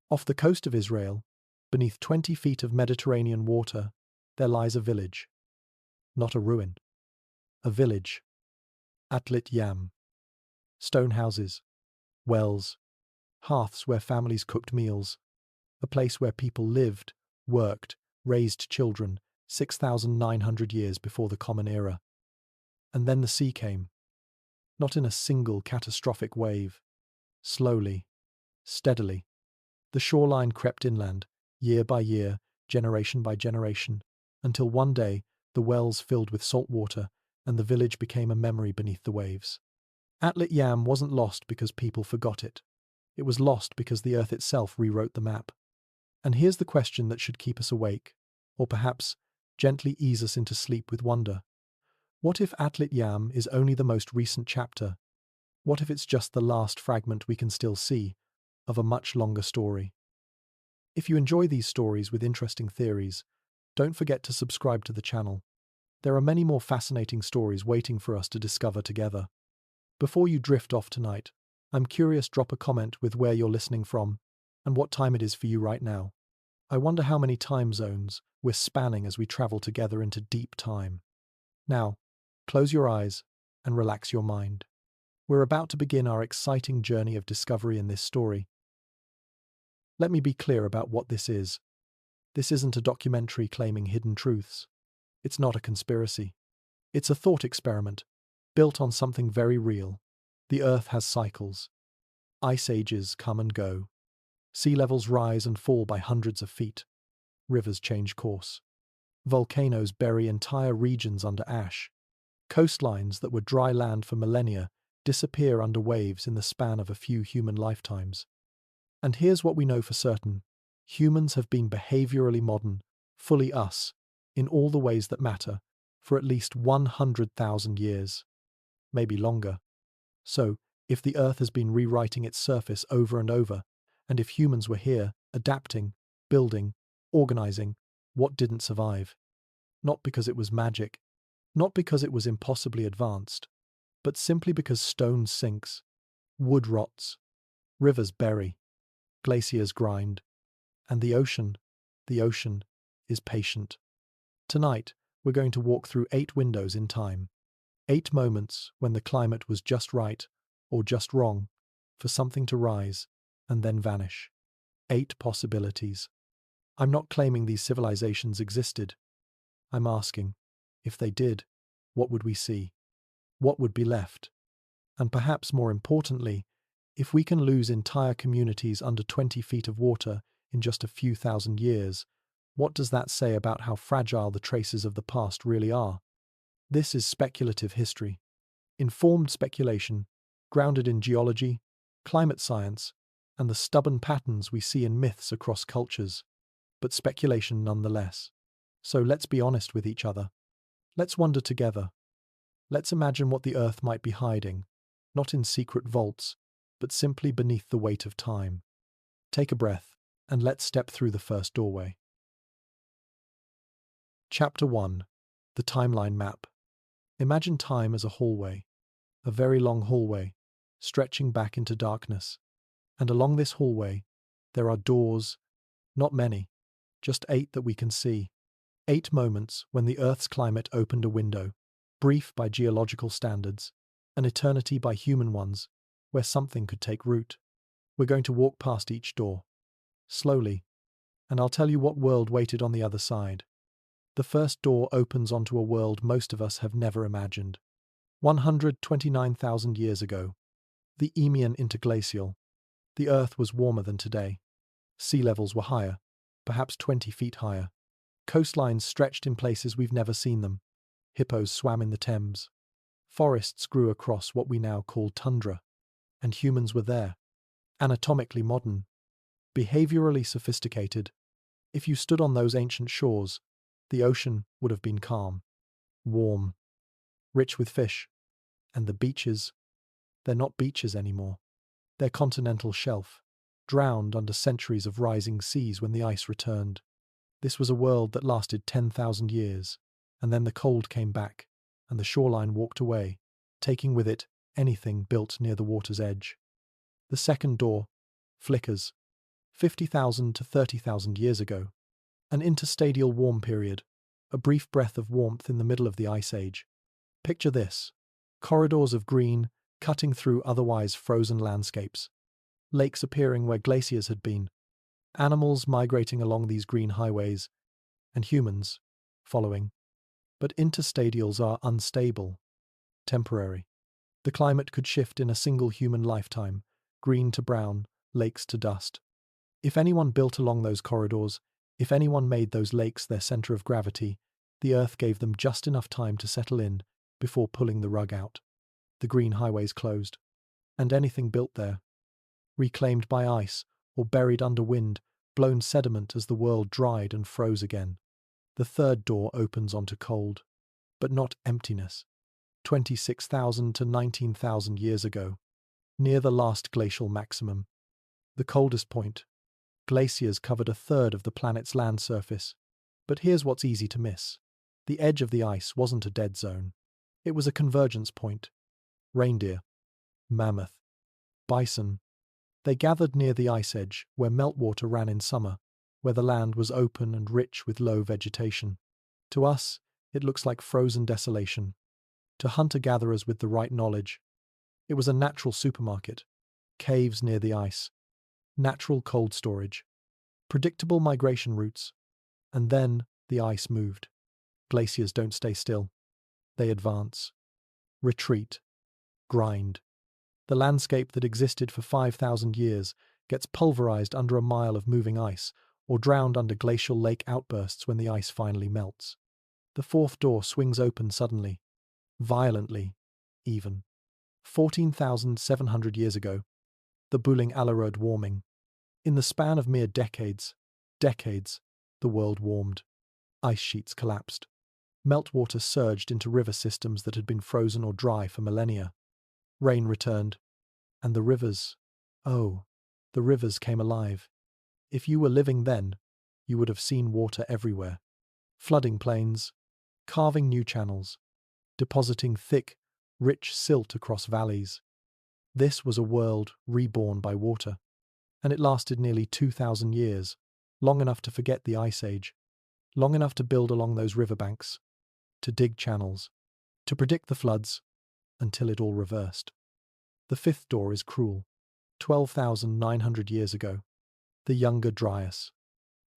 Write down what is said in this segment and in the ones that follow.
Off the coast of Israel, beneath 20 feet of Mediterranean water, there lies a village. Not a ruin. A village. Atlit Yam. Stone houses, wells, hearths where families cooked meals, a place where people lived, worked, raised children 6,900 years before the Common Era. And then the sea came. Not in a single catastrophic wave. Slowly, steadily. The shoreline crept inland, year by year, generation by generation, until one day the wells filled with salt water and the village became a memory beneath the waves. Atlit Yam wasn't lost because people forgot it. It was lost because the earth itself rewrote the map. And here's the question that should keep us awake, or perhaps gently ease us into sleep with wonder. What if Atlit Yam is only the most recent chapter? What if it's just the last fragment we can still see of a much longer story? If you enjoy these stories with interesting theories, don't forget to subscribe to the channel. There are many more fascinating stories waiting for us to discover together. Before you drift off tonight, I'm curious, drop a comment with where you're listening from and what time it is for you right now. I wonder how many time zones we're spanning as we travel together into deep time. Now, close your eyes and relax your mind. We're about to begin our exciting journey of discovery in this story. Let me be clear about what this is. This isn't a documentary claiming hidden truths. It's not a conspiracy. It's a thought experiment, built on something very real. The Earth has cycles. Ice ages come and go. Sea levels rise and fall by hundreds of feet. Rivers change course. Volcanoes bury entire regions under ash. Coastlines that were dry land for millennia disappear under waves in the span of a few human lifetimes. And here's what we know for certain. Humans have been behaviorally modern, fully us, in all the ways that matter, for at least 100,000 years. Maybe longer. So, if the Earth has been rewriting its surface over and over, and if humans were here, adapting, building, organizing, what didn't survive? Not because it was magic, not because it was impossibly advanced, but simply because stone sinks, wood rots, rivers bury, glaciers grind, and the ocean is patient. Tonight, we're going to walk through 8 windows in time. 8 moments when the climate was just right, or just wrong, for something to rise and then vanish. 8 possibilities. I'm not claiming these civilizations existed. I'm asking, if they did, what would we see? What would be left? And perhaps more importantly, if we can lose entire communities under 20 feet of water in just a few thousand years, what does that say about how fragile the traces of the past really are? This is speculative history. Informed speculation, grounded in geology, climate science, and the stubborn patterns we see in myths across cultures. But speculation nonetheless. So let's be honest with each other. Let's wonder together. Let's imagine what the Earth might be hiding, not in secret vaults, but simply beneath the weight of time. Take a breath, and let's step through the first doorway. Chapter 1. The Timeline Map. Imagine time as a hallway, a very long hallway, stretching back into darkness. And along this hallway, there are doors, not many, just 8 that we can see. 8 moments when the Earth's climate opened a window, brief by geological standards, an eternity by human ones, where something could take root. We're going to walk past each door, slowly, and I'll tell you what world waited on the other side. The first door opens onto a world most of us have never imagined. 129,000 years ago, the Eemian Interglacial. The Earth was warmer than today. Sea levels were higher, perhaps 20 feet higher. Coastlines stretched in places we've never seen them. Hippos swam in the Thames. Forests grew across what we now call tundra. And humans were there. Anatomically modern. Behaviorally sophisticated. If you stood on those ancient shores, the ocean would have been calm. Warm. Rich with fish. And the beaches, they're not beaches anymore. They're continental shelf, drowned under centuries of rising seas when the ice returned. This was a world that lasted 10,000 years, and then the cold came back, and the shoreline walked away, taking with it anything built near the water's edge. The second door flickers, 50,000 to 30,000 years ago. An interstadial warm period, a brief breath of warmth in the middle of the Ice Age. Picture this: corridors of green cutting through otherwise frozen landscapes, lakes appearing where glaciers had been, animals migrating along these green highways, and humans following. But interstadials are unstable, temporary. The climate could shift in a single human lifetime, green to brown, lakes to dust. If anyone built along those corridors, if anyone made those lakes their center of gravity, the Earth gave them just enough time to settle in before pulling the rug out. The green highways closed, and anything built there, reclaimed by ice or buried under wind, blown sediment as the world dried and froze again. The third door opens onto cold, but not emptiness. 26,000 to 19,000 years ago, near the last glacial maximum, the coldest point, glaciers covered a third of the planet's land surface. But here's what's easy to miss. The edge of the ice wasn't a dead zone. It was a convergence point. Reindeer, mammoth, bison. They gathered near the ice edge, where meltwater ran in summer, where the land was open and rich with low vegetation. To us, it looks like frozen desolation. To hunter-gatherers with the right knowledge, it was a natural supermarket, caves near the ice, natural cold storage, predictable migration routes. And then the ice moved. Glaciers don't stay still. They advance, retreat, grind. The landscape that existed for 5,000 years gets pulverized under a mile of moving ice or drowned under glacial lake outbursts when the ice finally melts. The fourth door swings open suddenly, violently, even. 14,700 years ago, the Buling Alarod warming. In the span of mere decades, the world warmed. Ice sheets collapsed. Meltwater surged into river systems that had been frozen or dry for millennia. Rain returned, and the rivers, oh, the rivers came alive. If you were living then, you would have seen water everywhere. Flooding plains, carving new channels, depositing thick, rich silt across valleys. This was a world reborn by water, and it lasted nearly 2,000 years, long enough to forget the Ice Age, long enough to build along those riverbanks, to dig channels, to predict the floods, until it all reversed. The fifth door is cruel. 12,900 years ago, the Younger Dryas.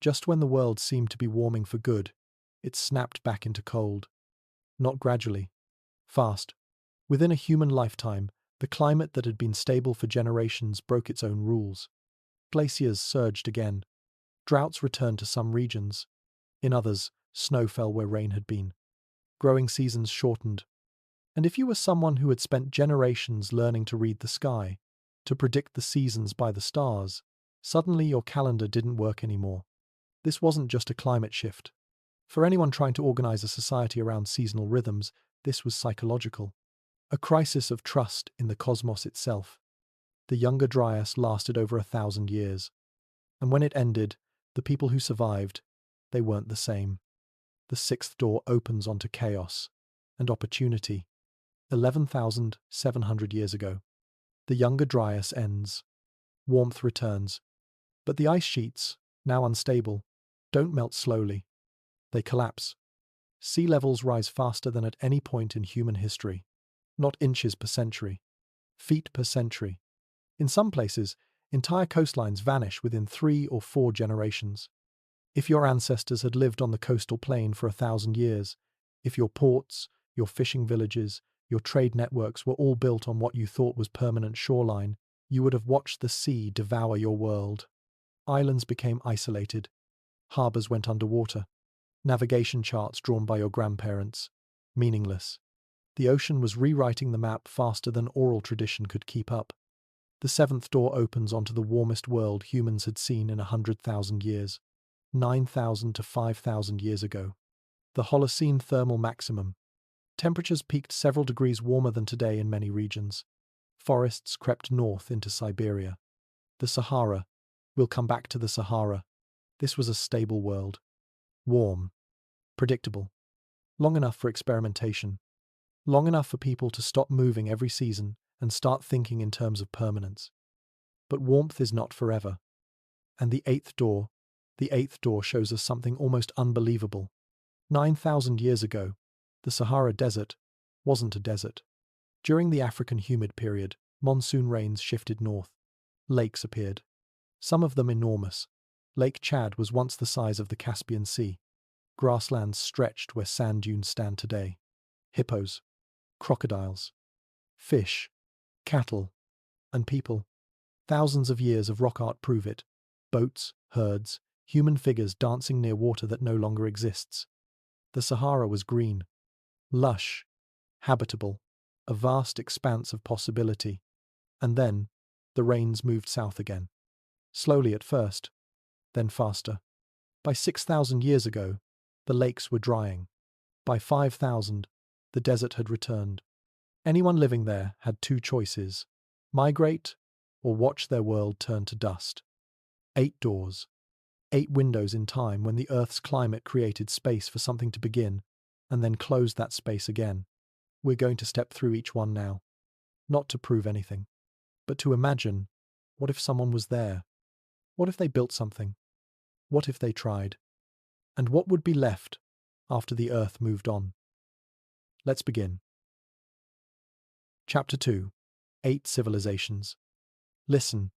Just when the world seemed to be warming for good, it snapped back into cold. Not gradually. Fast. Within a human lifetime, the climate that had been stable for generations broke its own rules. Glaciers surged again. Droughts returned to some regions. In others, snow fell where rain had been. Growing seasons shortened. And if you were someone who had spent generations learning to read the sky, to predict the seasons by the stars, suddenly your calendar didn't work anymore. This wasn't just a climate shift. For anyone trying to organize a society around seasonal rhythms, this was psychological. A crisis of trust in the cosmos itself. The Younger Dryas lasted over 1,000 years. And when it ended, the people who survived, they weren't the same. The sixth door opens onto chaos and opportunity. 11,700 years ago. The Younger Dryas ends. Warmth returns. But the ice sheets, now unstable, don't melt slowly. They collapse. Sea levels rise faster than at any point in human history. Not inches per century. Feet per century. In some places, entire coastlines vanish within 3 or 4 generations. If your ancestors had lived on the coastal plain for 1,000 years, if your ports, your fishing villages, your trade networks were all built on what you thought was permanent shoreline, you would have watched the sea devour your world. Islands became isolated. Harbors went underwater. Navigation charts drawn by your grandparents, meaningless. The ocean was rewriting the map faster than oral tradition could keep up. The seventh door opens onto the warmest world humans had seen in 100,000 years. 9,000 to 5,000 years ago. The Holocene thermal maximum. Temperatures peaked several degrees warmer than today in many regions. Forests crept north into Siberia. The Sahara. We'll come back to the Sahara. This was a stable world. Warm. Predictable. Long enough for experimentation. Long enough for people to stop moving every season and start thinking in terms of permanence. But warmth is not forever. And the eighth door shows us something almost unbelievable. 9,000 years ago, the Sahara Desert wasn't a desert. During the African humid period, monsoon rains shifted north. Lakes appeared. Some of them enormous. Lake Chad was once the size of the Caspian Sea. Grasslands stretched where sand dunes stand today. Hippos, crocodiles, fish, cattle, and people. Thousands of years of rock art prove it. Boats, herds, human figures dancing near water that no longer exists. The Sahara was green, lush, habitable, a vast expanse of possibility. And then, the rains moved south again. Slowly at first, then faster. By 6,000 years ago, the lakes were drying. By 5,000, the desert had returned. Anyone living there had two choices: migrate or watch their world turn to dust. 8 doors, 8 windows in time when the Earth's climate created space for something to begin, and then closed that space again. We're going to step through each one now. Not to prove anything, but to imagine, what if someone was there? What if they built something? What if they tried? And what would be left after the Earth moved on? Let's begin. Chapter 2. 8 Civilizations. Listen.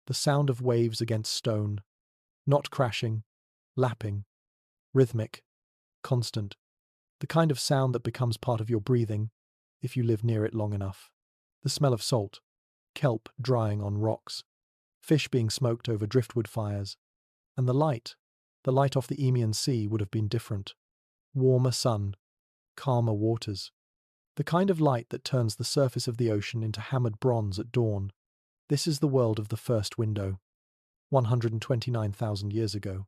The sound of waves against stone. Not crashing, lapping, rhythmic, constant. The kind of sound that becomes part of your breathing if you live near it long enough. The smell of salt, kelp drying on rocks, fish being smoked over driftwood fires, and the light off the Eemian Sea would have been different. Warmer sun, calmer waters. The kind of light that turns the surface of the ocean into hammered bronze at dawn. This is the world of the first window, 129,000 years ago.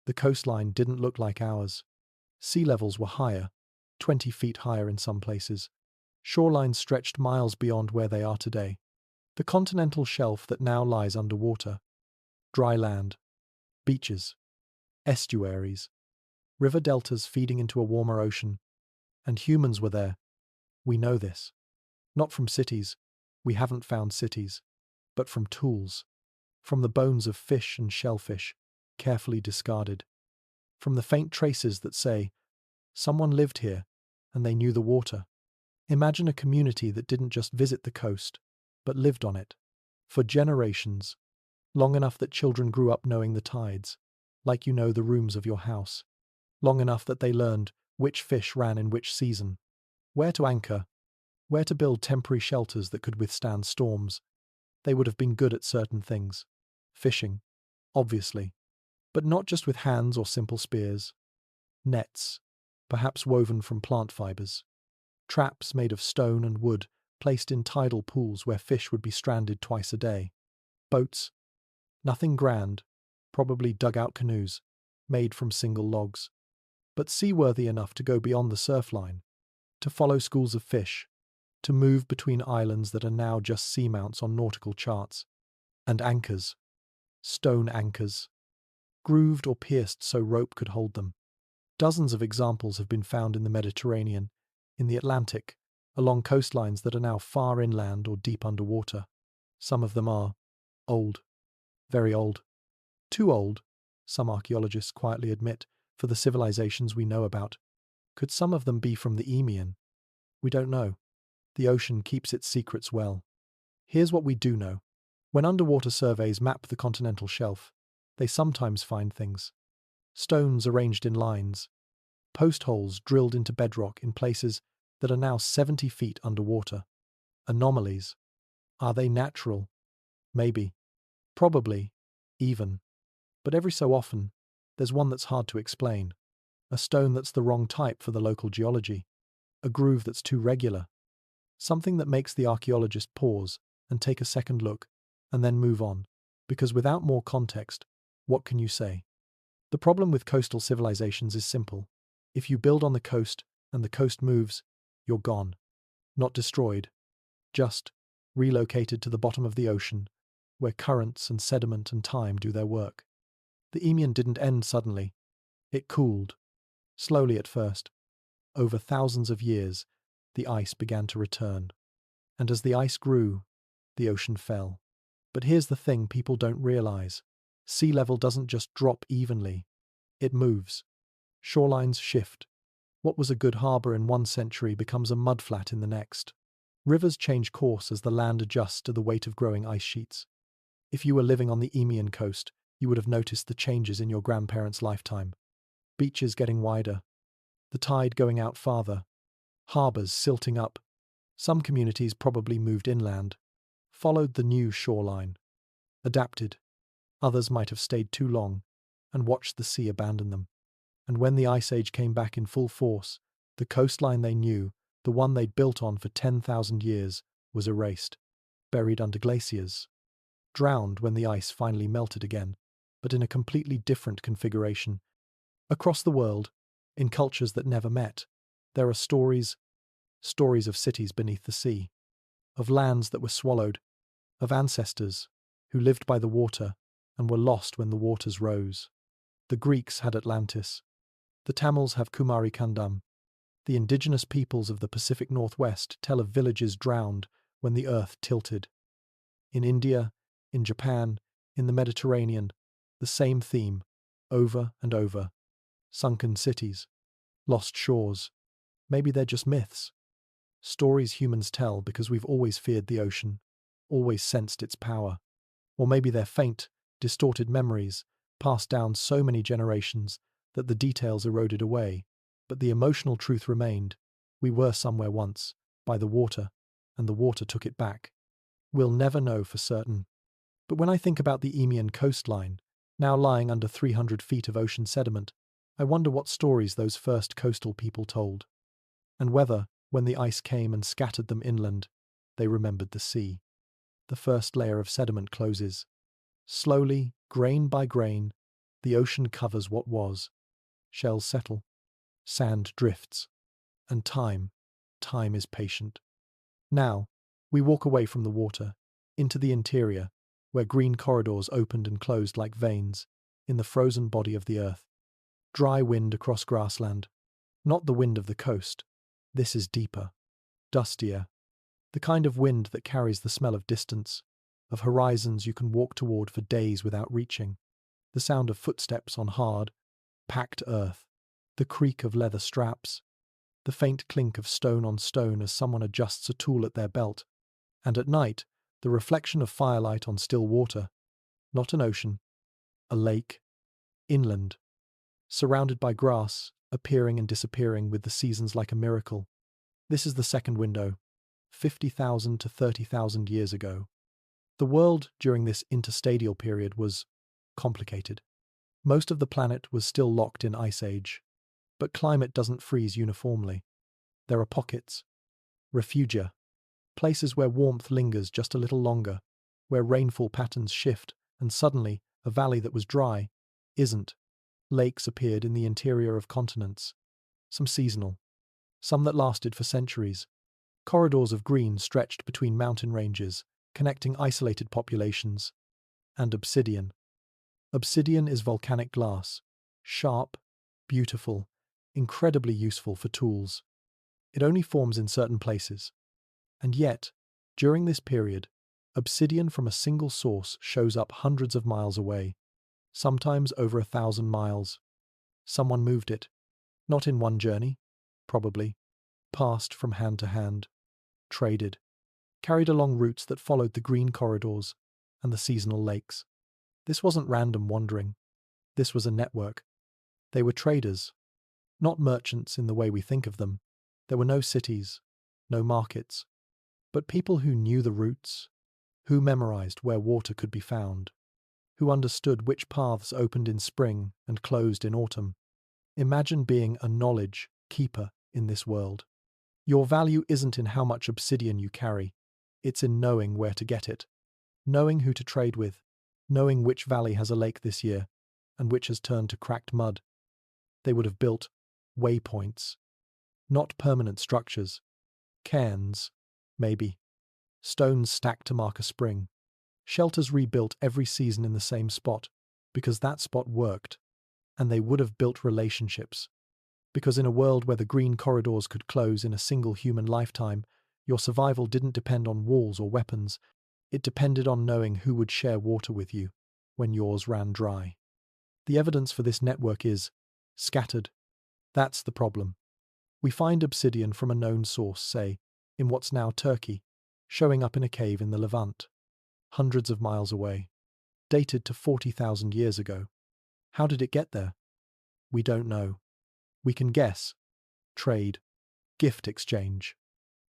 The coastline didn't look like ours. Sea levels were higher, 20 feet higher in some places. Shorelines stretched miles beyond where they are today. The continental shelf that now lies underwater. Dry land, beaches, estuaries, river deltas feeding into a warmer ocean. And humans were there. We know this. Not from cities. We haven't found cities. But from tools. From the bones of fish and shellfish, carefully discarded. From the faint traces that say, someone lived here, and they knew the water. Imagine a community that didn't just visit the coast, but lived on it. For generations. Long enough that children grew up knowing the tides, like you know the rooms of your house. Long enough that they learned which fish ran in which season, where to anchor, where to build temporary shelters that could withstand storms. They would have been good at certain things. Fishing, obviously, but not just with hands or simple spears. Nets, perhaps woven from plant fibers. Traps made of stone and wood, placed in tidal pools where fish would be stranded twice a day. Boats, nothing grand, probably dugout canoes, made from single logs, but seaworthy enough to go beyond the surf line, to follow schools of fish, to move between islands that are now just seamounts on nautical charts. And anchors, stone anchors, grooved or pierced so rope could hold them. Dozens of examples have been found in the Mediterranean, in the Atlantic, along coastlines that are now far inland or deep underwater. Some of them are old, very old. Too old, some archaeologists quietly admit, for the civilizations we know about. Could some of them be from the Eemian? We don't know. The ocean keeps its secrets well. Here's what we do know. When underwater surveys map the continental shelf, they sometimes find things. Stones arranged in lines. Post holes drilled into bedrock in places that are now 70 feet underwater. Anomalies. Are they natural? Maybe. Probably. Even. But every so often, there's one that's hard to explain. A stone that's the wrong type for the local geology. A groove that's too regular. Something that makes the archaeologist pause and take a second look, and then move on. Because without more context, what can you say? The problem with coastal civilizations is simple. If you build on the coast and the coast moves, you're gone. Not destroyed. Just relocated to the bottom of the ocean, where currents and sediment and time do their work. The Eemian didn't end suddenly. It cooled. Slowly at first. Over thousands of years, the ice began to return. And as the ice grew, the ocean fell. But here's the thing people don't realize. Sea level doesn't just drop evenly, it moves. Shorelines shift. What was a good harbour in one century becomes a mudflat in the next. Rivers change course as the land adjusts to the weight of growing ice sheets. If you were living on the Eemian coast, you would have noticed the changes in your grandparents' lifetime. Beaches getting wider, the tide going out farther, harbours silting up. Some communities probably moved inland, followed the new shoreline, adapted. Others might have stayed too long and watched the sea abandon them. And when the Ice Age came back in full force, the coastline they knew, the one they'd built on for 10,000 years, was erased, buried under glaciers, drowned when the ice finally melted again, but in a completely different configuration. Across the world, in cultures that never met, there are stories of cities beneath the sea, of lands that were swallowed, of ancestors who lived by the water and were lost when the waters rose. The Greeks had Atlantis. The Tamils have Kumari Kandam. The indigenous peoples of the Pacific Northwest tell of villages drowned when the earth tilted. In India, in Japan, in the Mediterranean, the same theme, over and over. Sunken cities, lost shores. Maybe they're just myths. Stories humans tell because we've always feared the ocean, always sensed its power. Or maybe they're faint, distorted memories, passed down so many generations that the details eroded away, but the emotional truth remained. We were somewhere once, by the water, and the water took it back. We'll never know for certain. But when I think about the Eemian coastline, now lying under 300 feet of ocean sediment, I wonder what stories those first coastal people told, and whether, when the ice came and scattered them inland, they remembered the sea. The first layer of sediment closes. Slowly, grain by grain, the ocean covers what was. Shells settle, sand drifts, and time is patient. Now, we walk away from the water, into the interior, where green corridors opened and closed like veins, in the frozen body of the earth. Dry wind across grassland, not the wind of the coast. This is deeper, dustier, the kind of wind that carries the smell of distance, of horizons you can walk toward for days without reaching, the sound of footsteps on hard, packed earth, the creak of leather straps, the faint clink of stone on stone as someone adjusts a tool at their belt, and at night, the reflection of firelight on still water, not an ocean, a lake, inland, surrounded by grass, appearing and disappearing with the seasons like a miracle. This is the second window, 50,000 to 30,000 years ago. The world during this interstadial period was complicated. Most of the planet was still locked in ice age, but climate doesn't freeze uniformly. There are pockets, refugia, places where warmth lingers just a little longer, where rainfall patterns shift, and suddenly a valley that was dry isn't. Lakes appeared in the interior of continents, some seasonal, some that lasted for centuries. Corridors of green stretched between mountain ranges, connecting isolated populations. And obsidian. Obsidian is volcanic glass, sharp, beautiful, incredibly useful for tools. It only forms in certain places. And yet, during this period, obsidian from a single source shows up hundreds of miles away, sometimes over 1,000 miles. Someone moved it, not in one journey, probably, passed from hand to hand, traded, carried along routes that followed the green corridors and the seasonal lakes. This wasn't random wandering. This was a network. They were traders, not merchants in the way we think of them. There were no cities, no markets, but people who knew the routes, who memorized where water could be found, who understood which paths opened in spring and closed in autumn. Imagine being a knowledge keeper in this world. Your value isn't in how much obsidian you carry, it's in knowing where to get it, knowing who to trade with, knowing which valley has a lake this year, and which has turned to cracked mud. They would have built waypoints, not permanent structures, cairns, maybe, stones stacked to mark a spring, shelters rebuilt every season in the same spot, because that spot worked, and they would have built relationships, because in a world where the green corridors could close in a single human lifetime, your survival didn't depend on walls or weapons, it depended on knowing who would share water with you. when yours ran dry. The evidence for this network is scattered. That's the problem. We find obsidian from a known source, say, in what's now Turkey, showing up in a cave in the Levant, hundreds of miles away, dated to 40,000 years ago. How did it get there? We don't know. We can guess. Trade. Gift exchange.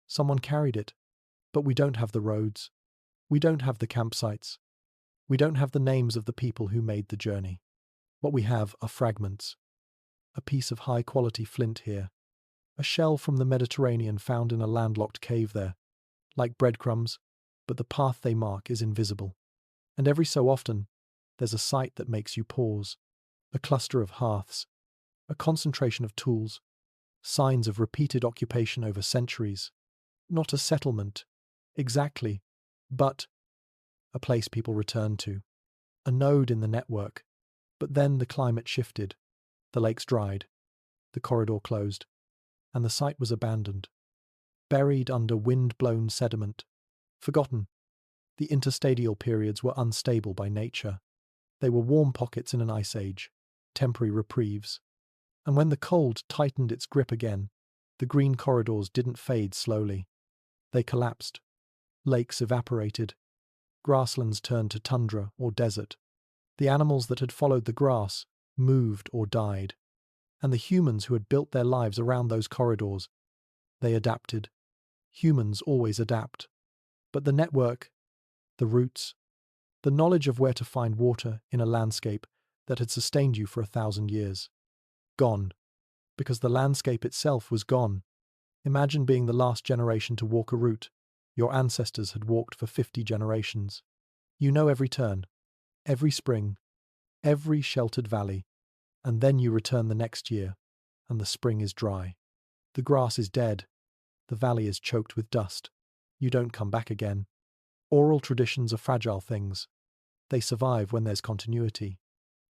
Someone carried it, but we don't have the roads. We don't have the campsites. We don't have the names of the people who made the journey. What we have are fragments. A piece of high-quality flint here. A shell from the Mediterranean found in a landlocked cave there. Like breadcrumbs, but the path they mark is invisible. And every so often, there's a sight that makes you pause. A cluster of hearths. A concentration of tools. Signs of repeated occupation over centuries. Not a settlement, exactly, but a place people return to. A node in the network. But then the climate shifted. The lakes dried. The corridor closed. And the site was abandoned. Buried under wind-blown sediment. Forgotten. The interstadial periods were unstable by nature. They were warm pockets in an ice age, temporary reprieves. And when the cold tightened its grip again, the green corridors didn't fade slowly. They collapsed. Lakes evaporated. Grasslands turned to tundra or desert. The animals that had followed the grass moved or died. And the humans who had built their lives around those corridors, they adapted. Humans always adapt. But the network, the roots, the knowledge of where to find water in a landscape that had sustained you for 1,000 years, gone, because the landscape itself was gone. Imagine being the last generation to walk a route your ancestors had walked for 50 generations. You know every turn, every spring, every sheltered valley, and then you return the next year, and the spring is dry. The grass is dead. The valley is choked with dust. You don't come back again. Oral traditions are fragile things. They survive when there's continuity,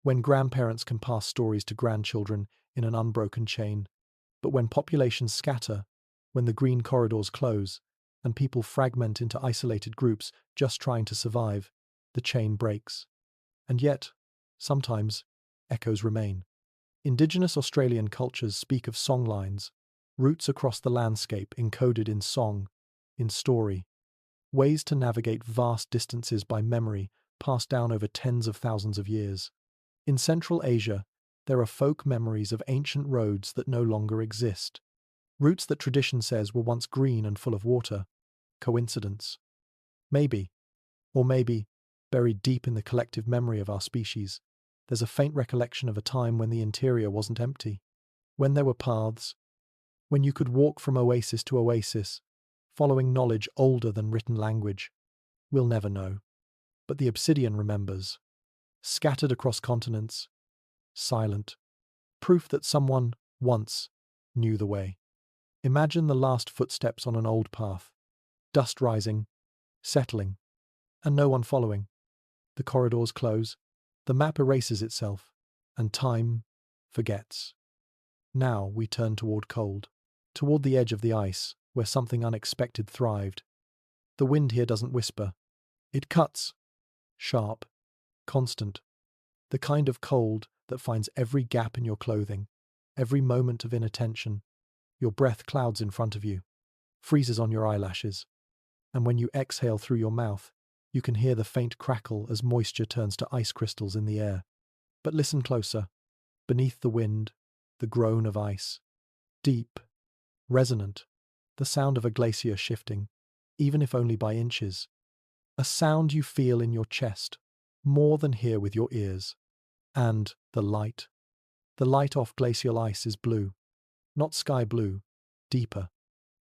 when grandparents can pass stories to grandchildren in an unbroken chain. But when populations scatter, when the green corridors close, and people fragment into isolated groups just trying to survive, the chain breaks. And yet, sometimes, echoes remain. Indigenous Australian cultures speak of songlines, routes across the landscape encoded in song, in story, ways to navigate vast distances by memory passed down over tens of thousands of years. In Central Asia, there are folk memories of ancient roads that no longer exist. Routes that tradition says were once green and full of water. Coincidence? Maybe. Or maybe, buried deep in the collective memory of our species, there's a faint recollection of a time when the interior wasn't empty, when there were paths, when you could walk from oasis to oasis, following knowledge older than written language. We'll never know. But the obsidian remembers. Scattered across continents, silent. Proof that someone, once, knew the way. Imagine the last footsteps on an old path. Dust rising, settling, and no one following. The corridors close, the map erases itself, and time forgets. Now we turn toward cold, toward the edge of the ice, where something unexpected thrived. The wind here doesn't whisper. It cuts. Sharp. Constant. The kind of cold that finds every gap in your clothing, every moment of inattention. Your breath clouds in front of you, freezes on your eyelashes, and when you exhale through your mouth, you can hear the faint crackle as moisture turns to ice crystals in the air. But listen closer. Beneath the wind, the groan of ice. Deep, resonant, the sound of a glacier shifting, even if only by inches. A sound you feel in your chest, more than hear with your ears. And the light. The light off glacial ice is blue. Not sky blue, deeper.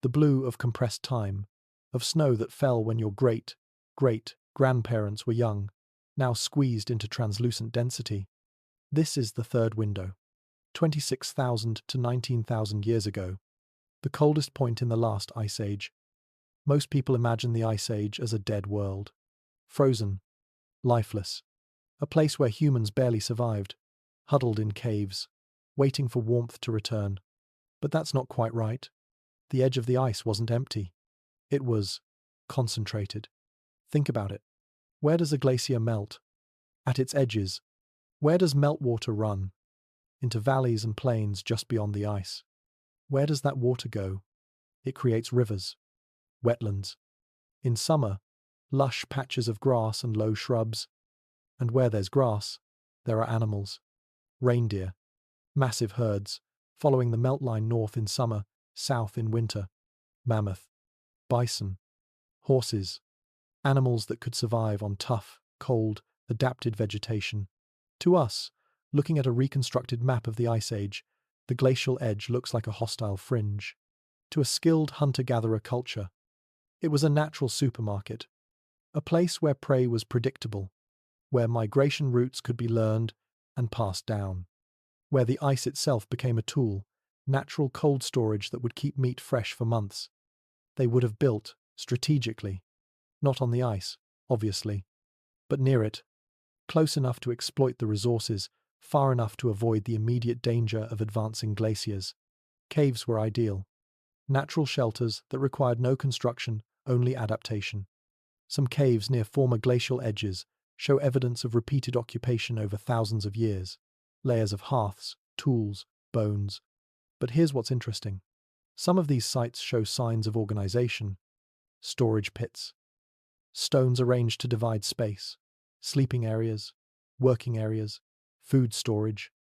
The blue of compressed time, of snow that fell when your great-grandparents were young, now squeezed into translucent density. This is the third window, 26,000 to 19,000 years ago, the coldest point in the last ice age. Most people imagine the ice age as a dead world, frozen, lifeless, a place where humans barely survived, huddled in caves, waiting for warmth to return. But that's not quite right. The edge of the ice wasn't empty. It was concentrated. Think about it. Where does a glacier melt? At its edges, where does meltwater run? Into valleys and plains just beyond the ice. Where does that water go? It creates rivers, wetlands. In summer, lush patches of grass and low shrubs. And where there's grass, there are animals. Reindeer, massive herds, following the melt line north in summer, south in winter. Mammoth, bison, horses, animals that could survive on tough, cold, adapted vegetation. To us, looking at a reconstructed map of the Ice Age, the glacial edge looks like a hostile fringe. To a skilled hunter-gatherer culture, it was a natural supermarket, a place where prey was predictable, where migration routes could be learned and passed down, where the ice itself became a tool, natural cold storage that would keep meat fresh for months. They would have built, strategically, not on the ice, obviously, but near it, close enough to exploit the resources, far enough to avoid the immediate danger of advancing glaciers. Caves were ideal. Natural shelters that required no construction, only adaptation. Some caves near former glacial edges show evidence of repeated occupation over thousands of years. Layers of hearths, tools, bones. But here's what's interesting. Some of these sites show signs of organization. Storage pits. Stones arranged to divide space. Sleeping areas, working areas, food storage.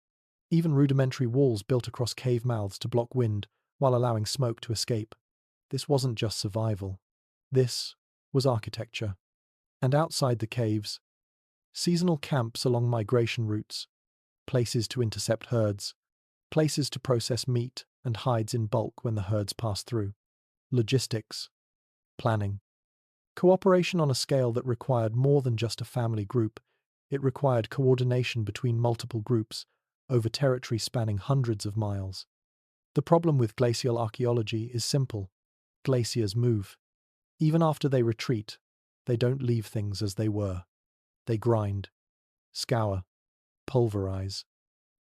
Even rudimentary walls built across cave mouths to block wind while allowing smoke to escape. This wasn't just survival. This was architecture. And outside the caves, seasonal camps along migration routes, places to intercept herds, places to process meat and hides in bulk when the herds pass through. Logistics, planning. Cooperation on a scale that required more than just a family group. It required coordination between multiple groups over territory spanning hundreds of miles. The problem with glacial archaeology is simple. Glaciers move. Even after they retreat, they don't leave things as they were. They grind, scour, pulverize.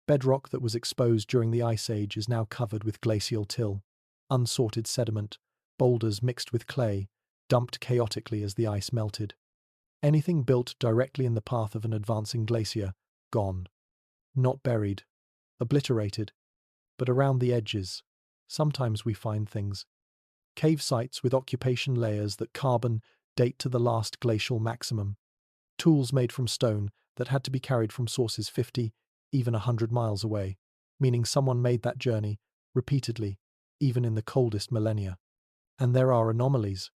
Bedrock that was exposed during the Ice Age is now covered with glacial till, unsorted sediment, boulders mixed with clay, dumped chaotically as the ice melted. Anything built directly in the path of an advancing glacier, gone. Not buried, obliterated, but around the edges. Sometimes we find things. Cave sites with occupation layers that carbon date to the last glacial maximum. Tools made from stone that had to be carried from sources 50, even 100 miles away, meaning someone made that journey repeatedly, even in the coldest millennia. And there are anomalies.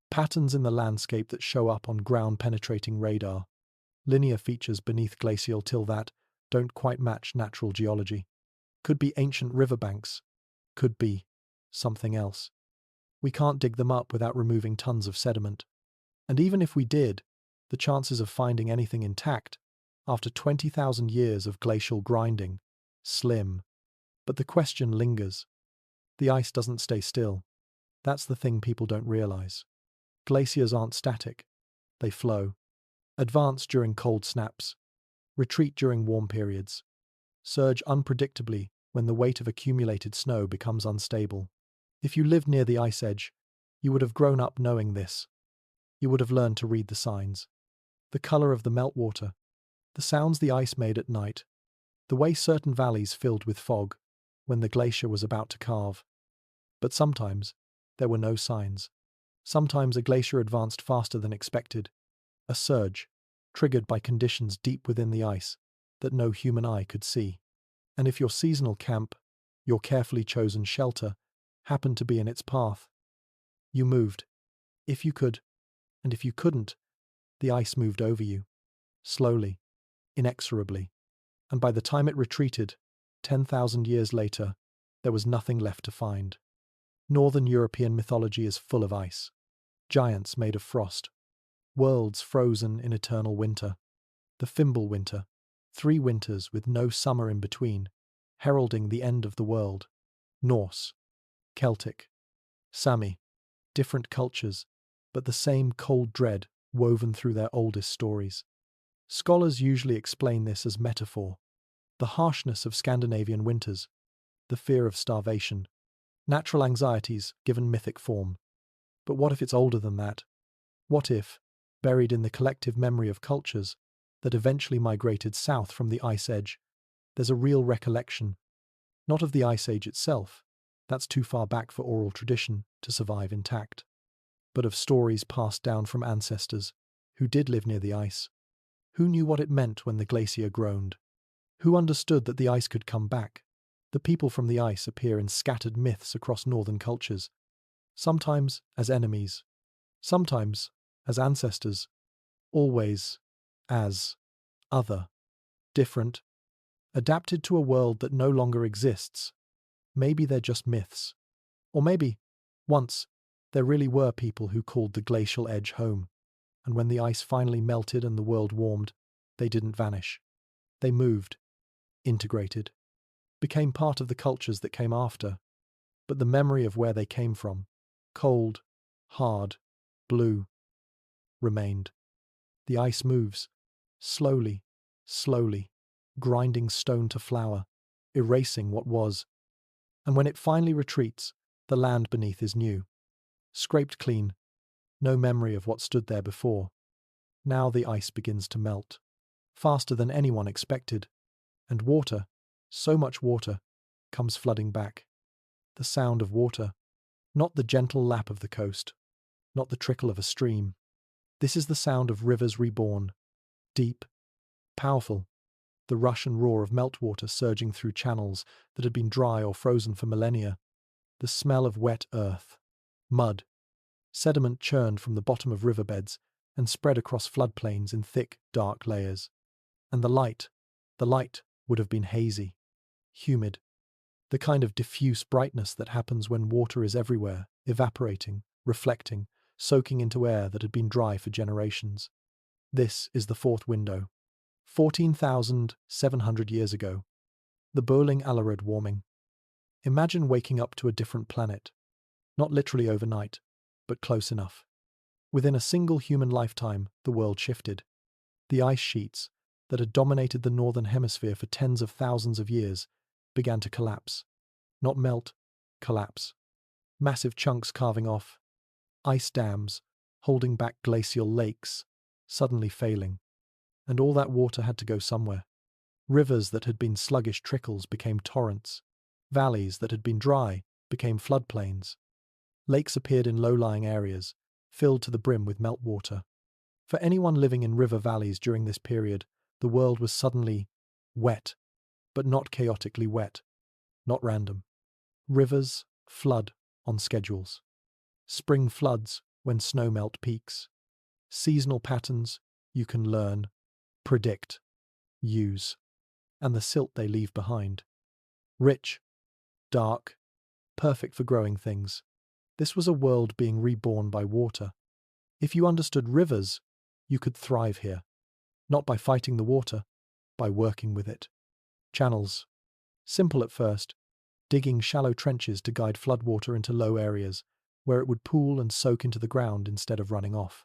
Patterns in the landscape that show up on ground-penetrating radar. Linear features beneath glacial till that don't quite match natural geology. Could be ancient riverbanks. Could be something else. We can't dig them up without removing tons of sediment. And even if we did, the chances of finding anything intact, after 20,000 years of glacial grinding, slim. But the question lingers. The ice doesn't stay still. That's the thing people don't realize. Glaciers aren't static. They flow. Advance during cold snaps. Retreat during warm periods. Surge unpredictably when the weight of accumulated snow becomes unstable. If you lived near the ice edge, you would have grown up knowing this. You would have learned to read the signs. The color of the meltwater. The sounds the ice made at night. The way certain valleys filled with fog when the glacier was about to calve. But sometimes there were no signs. Sometimes a glacier advanced faster than expected. A surge, triggered by conditions deep within the ice that no human eye could see. And if your seasonal camp, your carefully chosen shelter, happened to be in its path, you moved. If you could, and if you couldn't, the ice moved over you. Slowly, inexorably. And by the time it retreated, 10,000 years later, there was nothing left to find. Northern European mythology is full of ice. Giants made of frost. Worlds frozen in eternal winter. The Fimble winter. 3 winters with no summer in between, heralding the end of the world. Norse. Celtic. Sami. Different cultures, but the same cold dread woven through their oldest stories. Scholars usually explain this as metaphor. The harshness of Scandinavian winters. The fear of starvation. Natural anxieties given mythic form. But what if it's older than that? What if, buried in the collective memory of cultures, that eventually migrated south from the ice edge, there's a real recollection, not of the Ice Age itself, that's too far back for oral tradition to survive intact, but of stories passed down from ancestors who did live near the ice, who knew what it meant when the glacier groaned, who understood that the ice could come back. The people from the ice appear in scattered myths across northern cultures, sometimes as enemies, sometimes as ancestors, always as other, different, adapted to a world that no longer exists. Maybe they're just myths. Or maybe, once, there really were people who called the glacial edge home, and when the ice finally melted and the world warmed, they didn't vanish. They moved, integrated, became part of the cultures that came after, but the memory of where they came from, cold, hard, blue, remained. The ice moves, slowly, slowly, grinding stone to flour, erasing what was, and when it finally retreats, the land beneath is new, scraped clean, no memory of what stood there before. Now the ice begins to melt, faster than anyone expected, and water, so much water, comes flooding back. The sound of water, not the gentle lap of the coast, not the trickle of a stream. This is the sound of rivers reborn, deep, powerful, the rush and roar of meltwater surging through channels that had been dry or frozen for millennia, the smell of wet earth, mud, sediment churned from the bottom of riverbeds and spread across floodplains in thick, dark layers. And the light would have been hazy, humid, the kind of diffuse brightness that happens when water is everywhere, evaporating, reflecting, soaking into air that had been dry for generations. This is the fourth window. 14,700 years ago. The Boiling Alarad warming. Imagine waking up to a different planet. Not literally overnight, but close enough. Within a single human lifetime, the world shifted. The ice sheets that had dominated the northern hemisphere for tens of thousands of years began to collapse. Not melt, collapse. Massive chunks carving off. Ice dams, holding back glacial lakes, suddenly failing. And all that water had to go somewhere. Rivers that had been sluggish trickles became torrents. Valleys that had been dry became floodplains. Lakes appeared in low-lying areas, filled to the brim with meltwater. For anyone living in river valleys during this period, the world was suddenly wet, but not chaotically wet, not random. Rivers flood on schedules. Spring floods when snowmelt peaks. Seasonal patterns you can learn, predict, use, and the silt they leave behind. Rich, dark, perfect for growing things. This was a world being reborn by water. If you understood rivers, you could thrive here. Not by fighting the water, by working with it. Channels. Simple at first, digging shallow trenches to guide floodwater into low areas, where it would pool and soak into the ground instead of running off.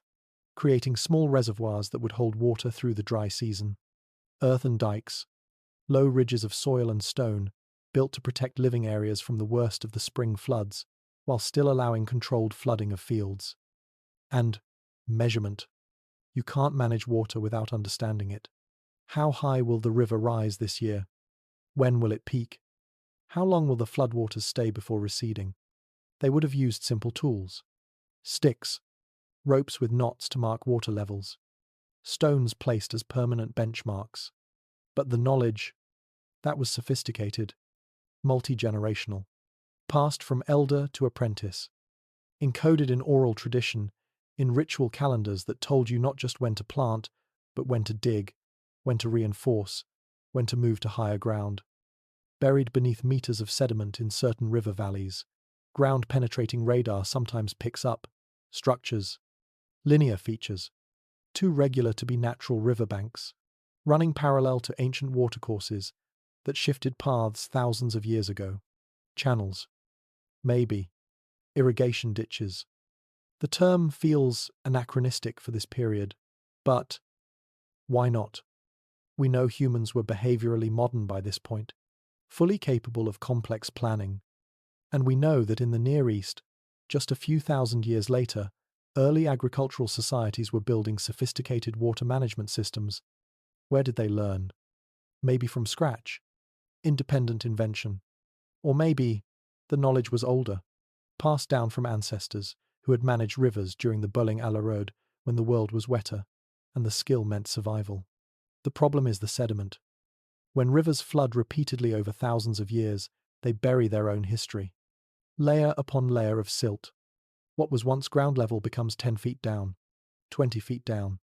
Creating small reservoirs that would hold water through the dry season. Earthen dikes, low ridges of soil and stone, built to protect living areas from the worst of the spring floods, while still allowing controlled flooding of fields. And measurement. You can't manage water without understanding it. How high will the river rise this year? When will it peak? How long will the floodwaters stay before receding? They would have used simple tools. Sticks, ropes with knots to mark water levels, stones placed as permanent benchmarks. But the knowledge, that was sophisticated, multi-generational, passed from elder to apprentice, encoded in oral tradition, in ritual calendars that told you not just when to plant, but when to dig, when to reinforce, when to move to higher ground. Buried beneath meters of sediment in certain river valleys, ground-penetrating radar sometimes picks up structures, linear features, too regular to be natural riverbanks, running parallel to ancient watercourses that shifted paths thousands of years ago. Channels. Maybe. Irrigation ditches. The term feels anachronistic for this period, but why not? We know humans were behaviorally modern by this point, fully capable of complex planning, and we know that in the Near East, just a few thousand years later, early agricultural societies were building sophisticated water management systems Where did they learn? Maybe from scratch, independent invention. Or maybe the knowledge was older, passed down from ancestors who had managed rivers during the Bölling Road when the world was wetter, and the skill meant survival. The problem is the sediment. When rivers flood repeatedly over thousands of years, they bury their own history. Layer upon layer of silt. What was once ground level becomes 10 feet down, 20 feet down.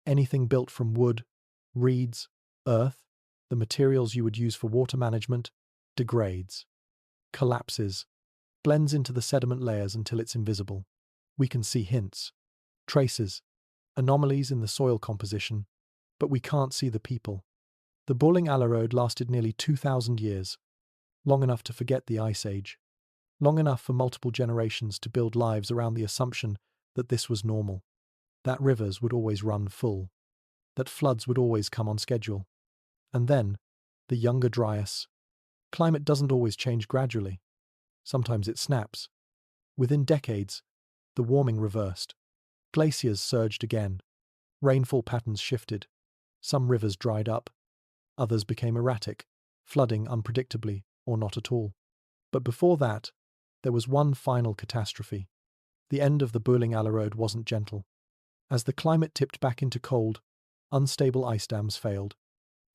Anything built from wood, reeds, earth, the materials you would use for water management, degrades, collapses, blends into the sediment layers until it's invisible. We can see hints, traces, anomalies in the soil composition, but we can't see the people. The Bölling Road lasted nearly 2,000 years, long enough to forget the Ice Age, long enough for multiple generations to build lives around the assumption that this was normal, that rivers would always run full, that floods would always come on schedule. And then, the Younger Dryas. Climate doesn't always change gradually. Sometimes it snaps. Within decades, the warming reversed. Glaciers surged again. Rainfall patterns shifted. Some rivers dried up. Others became erratic, flooding unpredictably or not at all. But before that, there was one final catastrophe. The end of the Bölling Road wasn't gentle. As the climate tipped back into cold, unstable ice dams failed.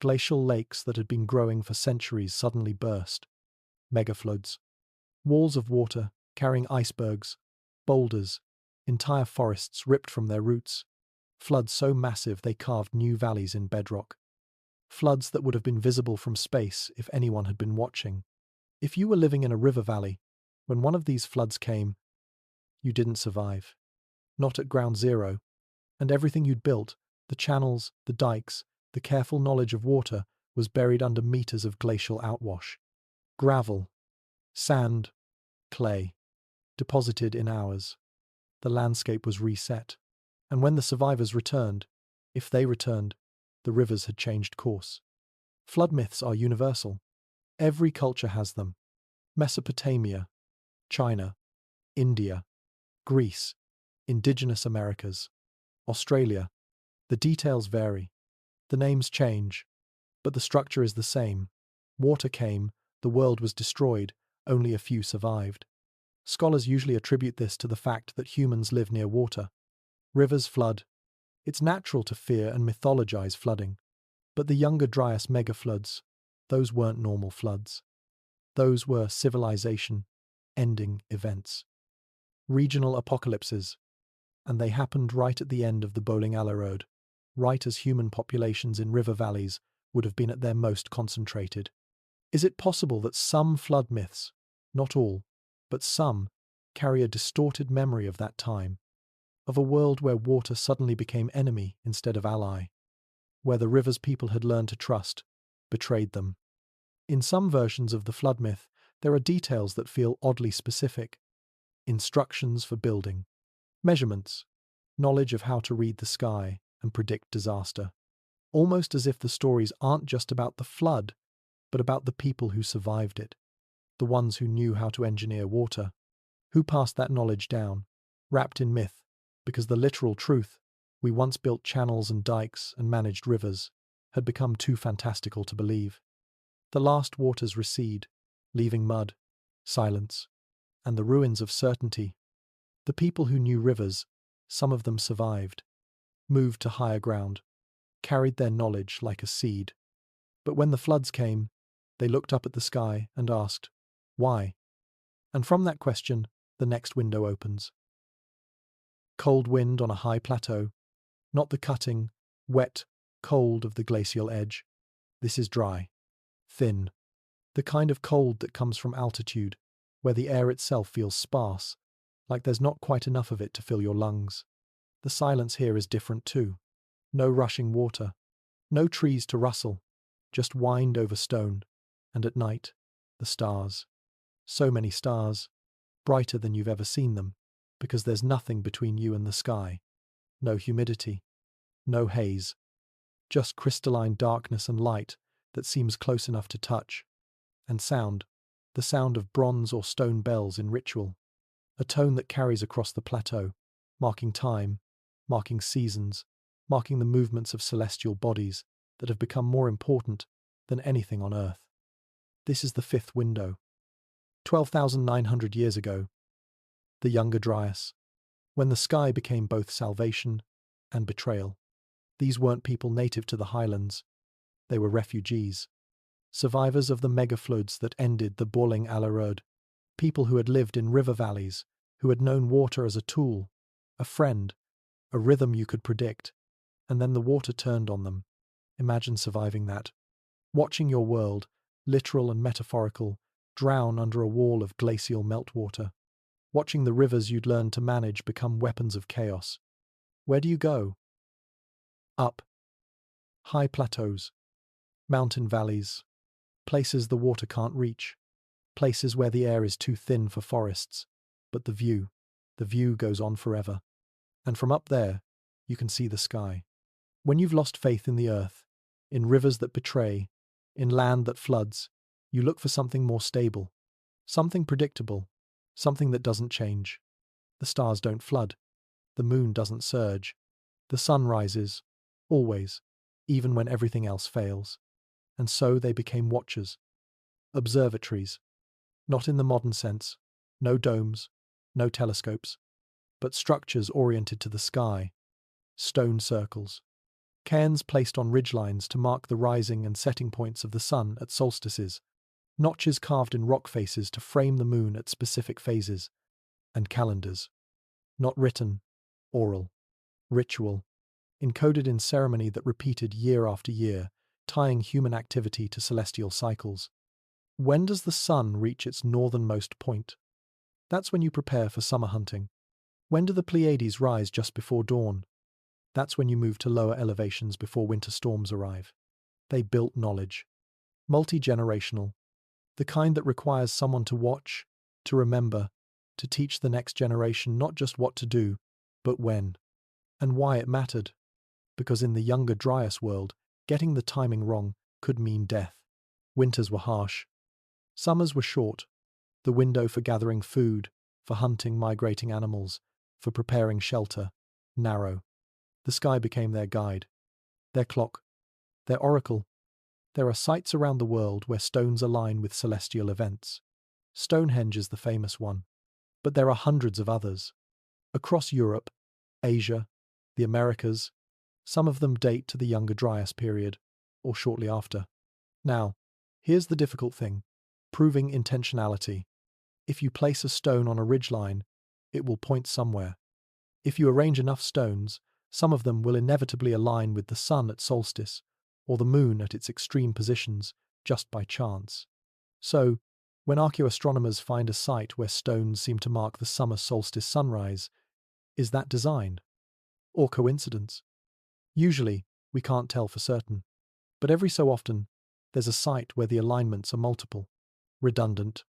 Glacial lakes that had been growing for centuries suddenly burst. Megafloods. Walls of water carrying icebergs, boulders, entire forests ripped from their roots. Floods so massive they carved new valleys in bedrock. Floods that would have been visible from space if anyone had been watching. If you were living in a river valley, when one of these floods came, you didn't survive. Not at ground zero. And everything you'd built, the channels, the dikes, the careful knowledge of water, was buried under meters of glacial outwash. Gravel, sand, clay, deposited in hours. The landscape was reset. And when the survivors returned, if they returned, the rivers had changed course. Flood myths are universal. Every culture has them. Mesopotamia, China, India, Greece, indigenous Americas, Australia. The details vary. The names change, but the structure is the same. Water came, the world was destroyed, only a few survived. Scholars usually attribute this to the fact that humans live near water. Rivers flood. It's natural to fear and mythologize flooding. But the Younger Dryas megafloods, those weren't normal floods. Those were civilization-ending events. Regional apocalypses. And they happened right at the end of the Bölling Road, right as human populations in river valleys would have been at their most concentrated. Is it possible that some flood myths, not all, but some, carry a distorted memory of that time, of a world where water suddenly became enemy instead of ally, where the rivers people had learned to trust betrayed them? In some versions of the flood myth, there are details that feel oddly specific. Instructions for building, measurements, knowledge of how to read the sky and predict disaster. Almost as if the stories aren't just about the flood, but about the people who survived it, the ones who knew how to engineer water, who passed that knowledge down, wrapped in myth, because the literal truth, we once built channels and dikes and managed rivers, had become too fantastical to believe. The last waters recede, leaving mud, silence, and the ruins of certainty. The people who knew rivers, some of them survived, moved to higher ground, carried their knowledge like a seed. But when the floods came, they looked up at the sky and asked, why? And from that question, the next window opens. Cold wind on a high plateau, not the cutting, wet, cold of the glacial edge. This is dry, thin, the kind of cold that comes from altitude, where the air itself feels sparse, like there's not quite enough of it to fill your lungs. The silence here is different too. No rushing water, no trees to rustle, just wind over stone, and at night, the stars. So many stars, brighter than you've ever seen them, because there's nothing between you and the sky. No humidity, no haze, just crystalline darkness and light that seems close enough to touch. And sound, the sound of bronze or stone bells in ritual, a tone that carries across the plateau, marking time, marking seasons, marking the movements of celestial bodies. that have become more important than anything on Earth. This is the fifth window. 12,900 years ago, the Younger Dryas, when the sky became both salvation and betrayal. These weren't people native to the highlands. They were refugees, survivors of the mega-floods that ended the Boiling Alarud, people who had lived in river valleys, who had known water as a tool, a friend, a rhythm you could predict, and then the water turned on them. Imagine surviving that. Watching your world, literal and metaphorical, drown under a wall of glacial meltwater. Watching the rivers you'd learned to manage become weapons of chaos. Where do you go? Up. High plateaus. Mountain valleys. Places the water can't reach. Places where the air is too thin for forests. But the view goes on forever. And from up there, you can see the sky. When you've lost faith in the earth, in rivers that betray, in land that floods, you look for something more stable, something predictable, something that doesn't change. The stars don't flood. The moon doesn't surge. The sun rises, always, even when everything else fails. And so they became watchers. Observatories. Not in the modern sense. No domes, no telescopes, but structures oriented to the sky. Stone circles. Cairns placed on ridgelines to mark the rising and setting points of the sun at solstices. Notches carved in rock faces to frame the moon at specific phases. And calendars. Not written, oral, ritual, encoded in ceremony that repeated year after year, tying human activity to celestial cycles. When does the sun reach its northernmost point? That's when you prepare for summer hunting. When do the Pleiades rise just before dawn? That's when you move to lower elevations before winter storms arrive. They built knowledge. Multi-generational. The kind that requires someone to watch, to remember, to teach the next generation not just what to do, but when. And why it mattered. Because in the Younger Dryas world, getting the timing wrong could mean death. Winters were harsh. Summers were short. The window for gathering food, for hunting migrating animals, for preparing shelter, narrow. The sky became their guide, their clock, their oracle. There are sites around the world where stones align with celestial events. Stonehenge is the famous one, but there are hundreds of others. Across Europe, Asia, the Americas, some of them date to the Younger Dryas period, or shortly after. Now, here's the difficult thing, proving intentionality. If you place a stone on a ridgeline, it will point somewhere. If you arrange enough stones, some of them will inevitably align with the sun at solstice, or the moon at its extreme positions, just by chance. So, when archaeoastronomers find a site where stones seem to mark the summer solstice sunrise, is that design? Or coincidence? Usually, we can't tell for certain. But every so often, there's a site where the alignments are multiple, redundant,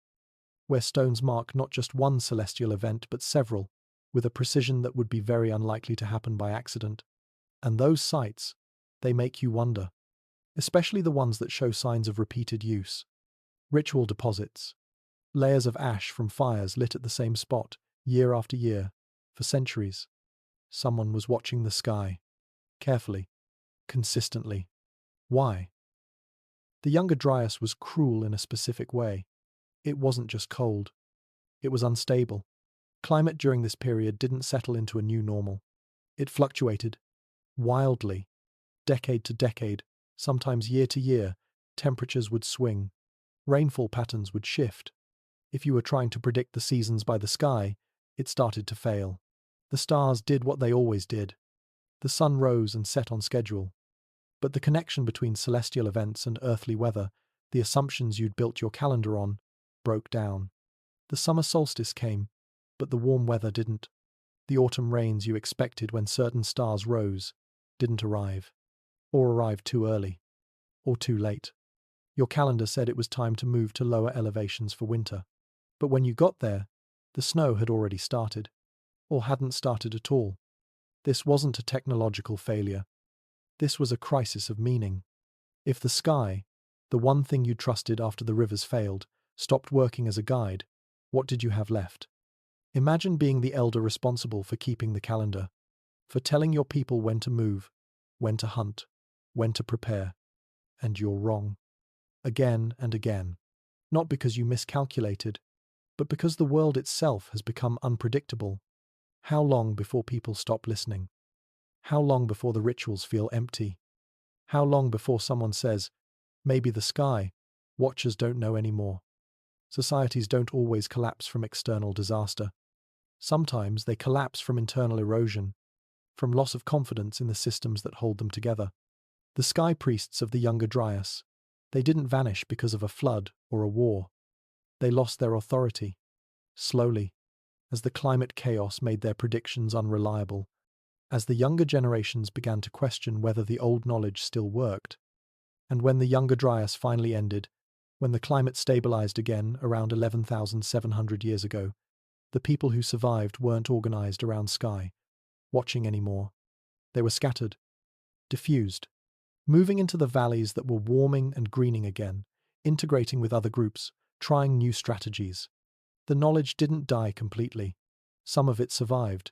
where stones mark not just one celestial event but several, with a precision that would be very unlikely to happen by accident. And those sites, they make you wonder, especially the ones that show signs of repeated use. Ritual deposits, layers of ash from fires lit at the same spot, year after year, for centuries. Someone was watching the sky, carefully, consistently. Why? The Younger Dryas was cruel in a specific way. It wasn't just cold. It was unstable. Climate during this period didn't settle into a new normal. It fluctuated, wildly, decade to decade, sometimes year to year. Temperatures would swing. Rainfall patterns would shift. If you were trying to predict the seasons by the sky, it started to fail. The stars did what they always did. The sun rose and set on schedule. But the connection between celestial events and earthly weather, the assumptions you'd built your calendar on, broke down. The summer solstice came, but the warm weather didn't. The autumn rains you expected when certain stars rose didn't arrive, or arrived too early, or too late. Your calendar said it was time to move to lower elevations for winter. But when you got there, the snow had already started, or hadn't started at all. This wasn't a technological failure. This was a crisis of meaning. If the sky, the one thing you trusted after the rivers failed, stopped working as a guide, what did you have left? Imagine being the elder responsible for keeping the calendar, for telling your people when to move, when to hunt, when to prepare, and you're wrong. Again and again. Not because you miscalculated, but because the world itself has become unpredictable. How long before people stop listening? How long before the rituals feel empty? How long before someone says, maybe the sky, watchers don't know anymore? Societies don't always collapse from external disaster. Sometimes they collapse from internal erosion, from loss of confidence in the systems that hold them together. The sky priests of the Younger Dryas, they didn't vanish because of a flood or a war. They lost their authority, slowly, as the climate chaos made their predictions unreliable, as the younger generations began to question whether the old knowledge still worked. And when the Younger Dryas finally ended, when the climate stabilized again around 11,700 years ago, the people who survived weren't organized around sky, watching anymore. They were scattered, diffused, moving into the valleys that were warming and greening again, integrating with other groups, trying new strategies. The knowledge didn't die completely. Some of it survived.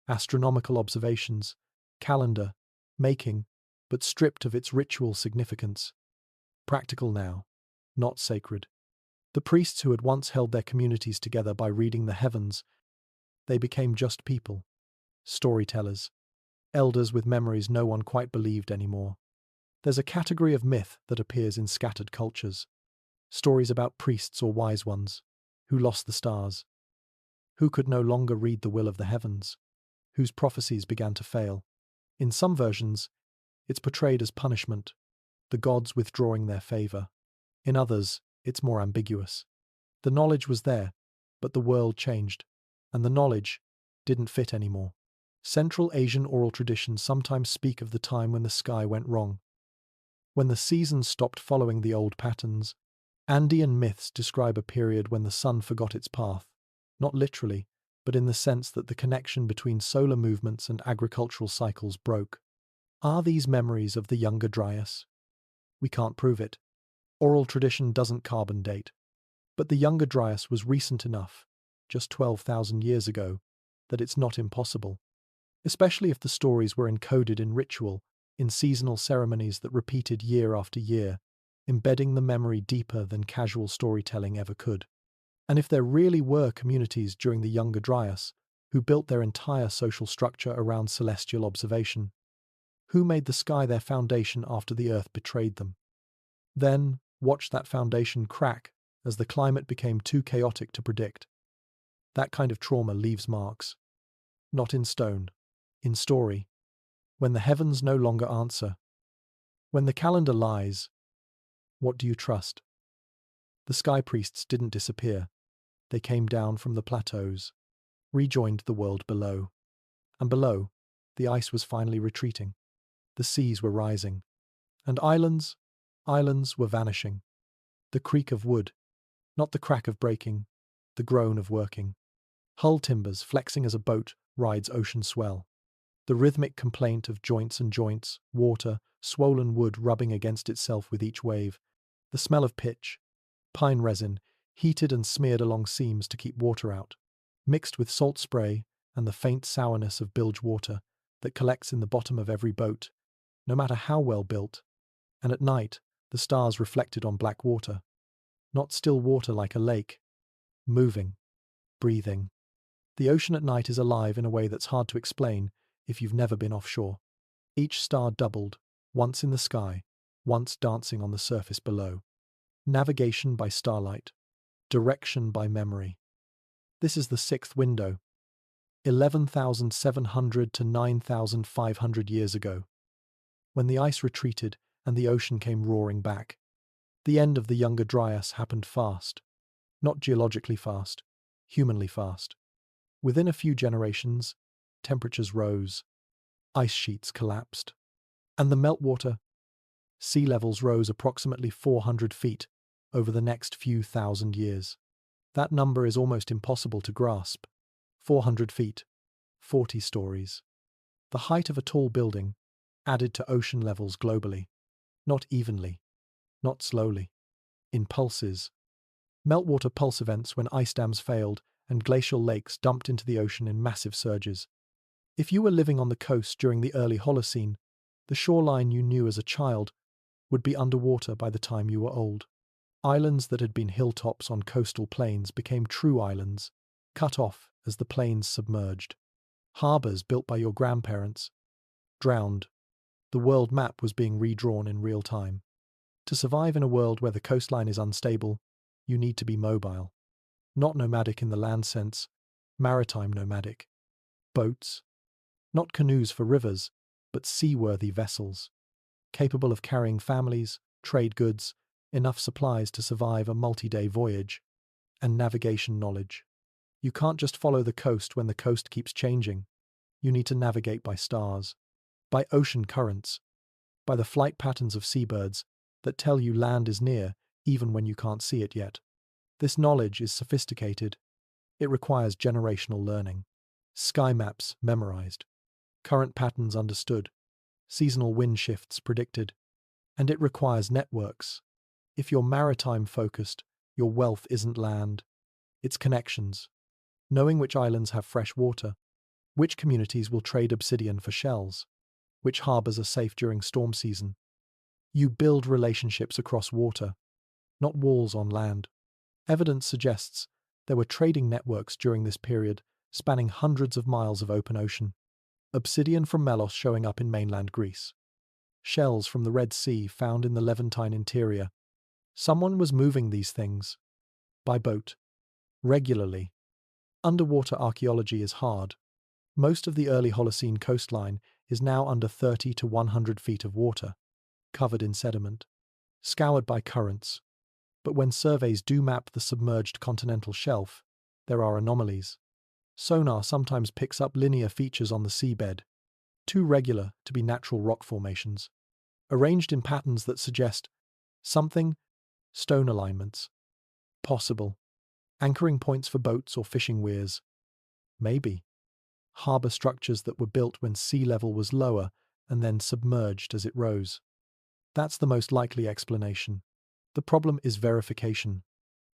Astronomical observations, calendar, making, but stripped of its ritual significance. Practical now, not sacred. The priests who had once held their communities together by reading the heavens, they became just people, storytellers, elders with memories no one quite believed anymore. There's a category of myth that appears in scattered cultures. Stories about priests or wise ones, who lost the stars, who could no longer read the will of the heavens, whose prophecies began to fail. In some versions, it's portrayed as punishment, the gods withdrawing their favor. In others, it's more ambiguous. The knowledge was there, but the world changed, and the knowledge didn't fit anymore. Central Asian oral traditions sometimes speak of the time when the sky went wrong, when the seasons stopped following the old patterns. Andean myths describe a period when the sun forgot its path, not literally, but in the sense that the connection between solar movements and agricultural cycles broke. Are these memories of the Younger Dryas? We can't prove it. Oral tradition doesn't carbon date. But the Younger Dryas was recent enough, just 12,000 years ago, that it's not impossible. Especially if the stories were encoded in ritual, in seasonal ceremonies that repeated year after year, embedding the memory deeper than casual storytelling ever could. And if there really were communities during the Younger Dryas who built their entire social structure around celestial observation, who made the sky their foundation after the earth betrayed them? Then, watch that foundation crack as the climate became too chaotic to predict. That kind of trauma leaves marks. Not in stone, in story. When the heavens no longer answer, when the calendar lies, what do you trust? The sky priests didn't disappear. They came down from the plateaus, rejoined the world below. And below, the ice was finally retreating. The seas were rising. And islands were vanishing. The creak of wood, not the crack of breaking, the groan of working. Hull timbers flexing as a boat rides ocean swell. The rhythmic complaint of joints and joints, water, swollen wood rubbing against itself with each wave. The smell of pitch, pine resin, heated and smeared along seams to keep water out, mixed with salt spray and the faint sourness of bilge water that collects in the bottom of every boat, no matter how well built. And at night, the stars reflected on black water. Not still water like a lake. Moving. Breathing. The ocean at night is alive in a way that's hard to explain if you've never been offshore. Each star doubled, once in the sky, once dancing on the surface below. Navigation by starlight. Direction by memory. This is the sixth window. 11,700 to 9,500 years ago. When the ice retreated and the ocean came roaring back. The end of the Younger Dryas happened fast. Not geologically fast, humanly fast. Within a few generations, temperatures rose, ice sheets collapsed, and the meltwater, sea levels rose approximately 400 feet over the next few thousand years. That number is almost impossible to grasp. 400 feet, 40 stories. The height of a tall building, added to ocean levels globally. Not evenly, not slowly. In pulses. Meltwater pulse events when ice dams failed and glacial lakes dumped into the ocean in massive surges. If you were living on the coast during the early Holocene, The shoreline you knew as a child would be underwater by the time you were old. Islands that had been hilltops on coastal plains became true islands, cut off as the plains submerged. Harbours built by your grandparents drowned. The world map was being redrawn in real time. To survive in a world where the coastline is unstable, you need to be mobile. Not nomadic in the land sense, maritime nomadic. Boats, not canoes for rivers, but seaworthy vessels, capable of carrying families, trade goods, enough supplies to survive a multi-day voyage, and navigation knowledge. You can't just follow the coast when the coast keeps changing. You need to navigate by stars, by ocean currents, by the flight patterns of seabirds that tell you land is near even when you can't see it yet. This knowledge is sophisticated. It requires generational learning. Sky maps memorized, current patterns understood, seasonal wind shifts predicted, and it requires networks. If you're maritime focused, your wealth isn't land, it's connections. Knowing which islands have fresh water, which communities will trade obsidian for shells, which harbors are safe during storm season. You build relationships across water, not walls on land. Evidence suggests there were trading networks during this period spanning hundreds of miles of open ocean. Obsidian from Melos showing up in mainland Greece. Shells from the Red Sea found in the Levantine interior. Someone was moving these things. By boat. Regularly. Underwater archaeology is hard. Most of the early Holocene coastline is now under 30 to 100 feet of water, covered in sediment, scoured by currents. But when surveys do map the submerged continental shelf, there are anomalies. Sonar sometimes picks up linear features on the seabed, too regular to be natural rock formations, arranged in patterns that suggest something, stone alignments. Possible. Anchoring points for boats or fishing weirs. Maybe. Harbour structures that were built when sea level was lower and then submerged as it rose. That's the most likely explanation. The problem is verification.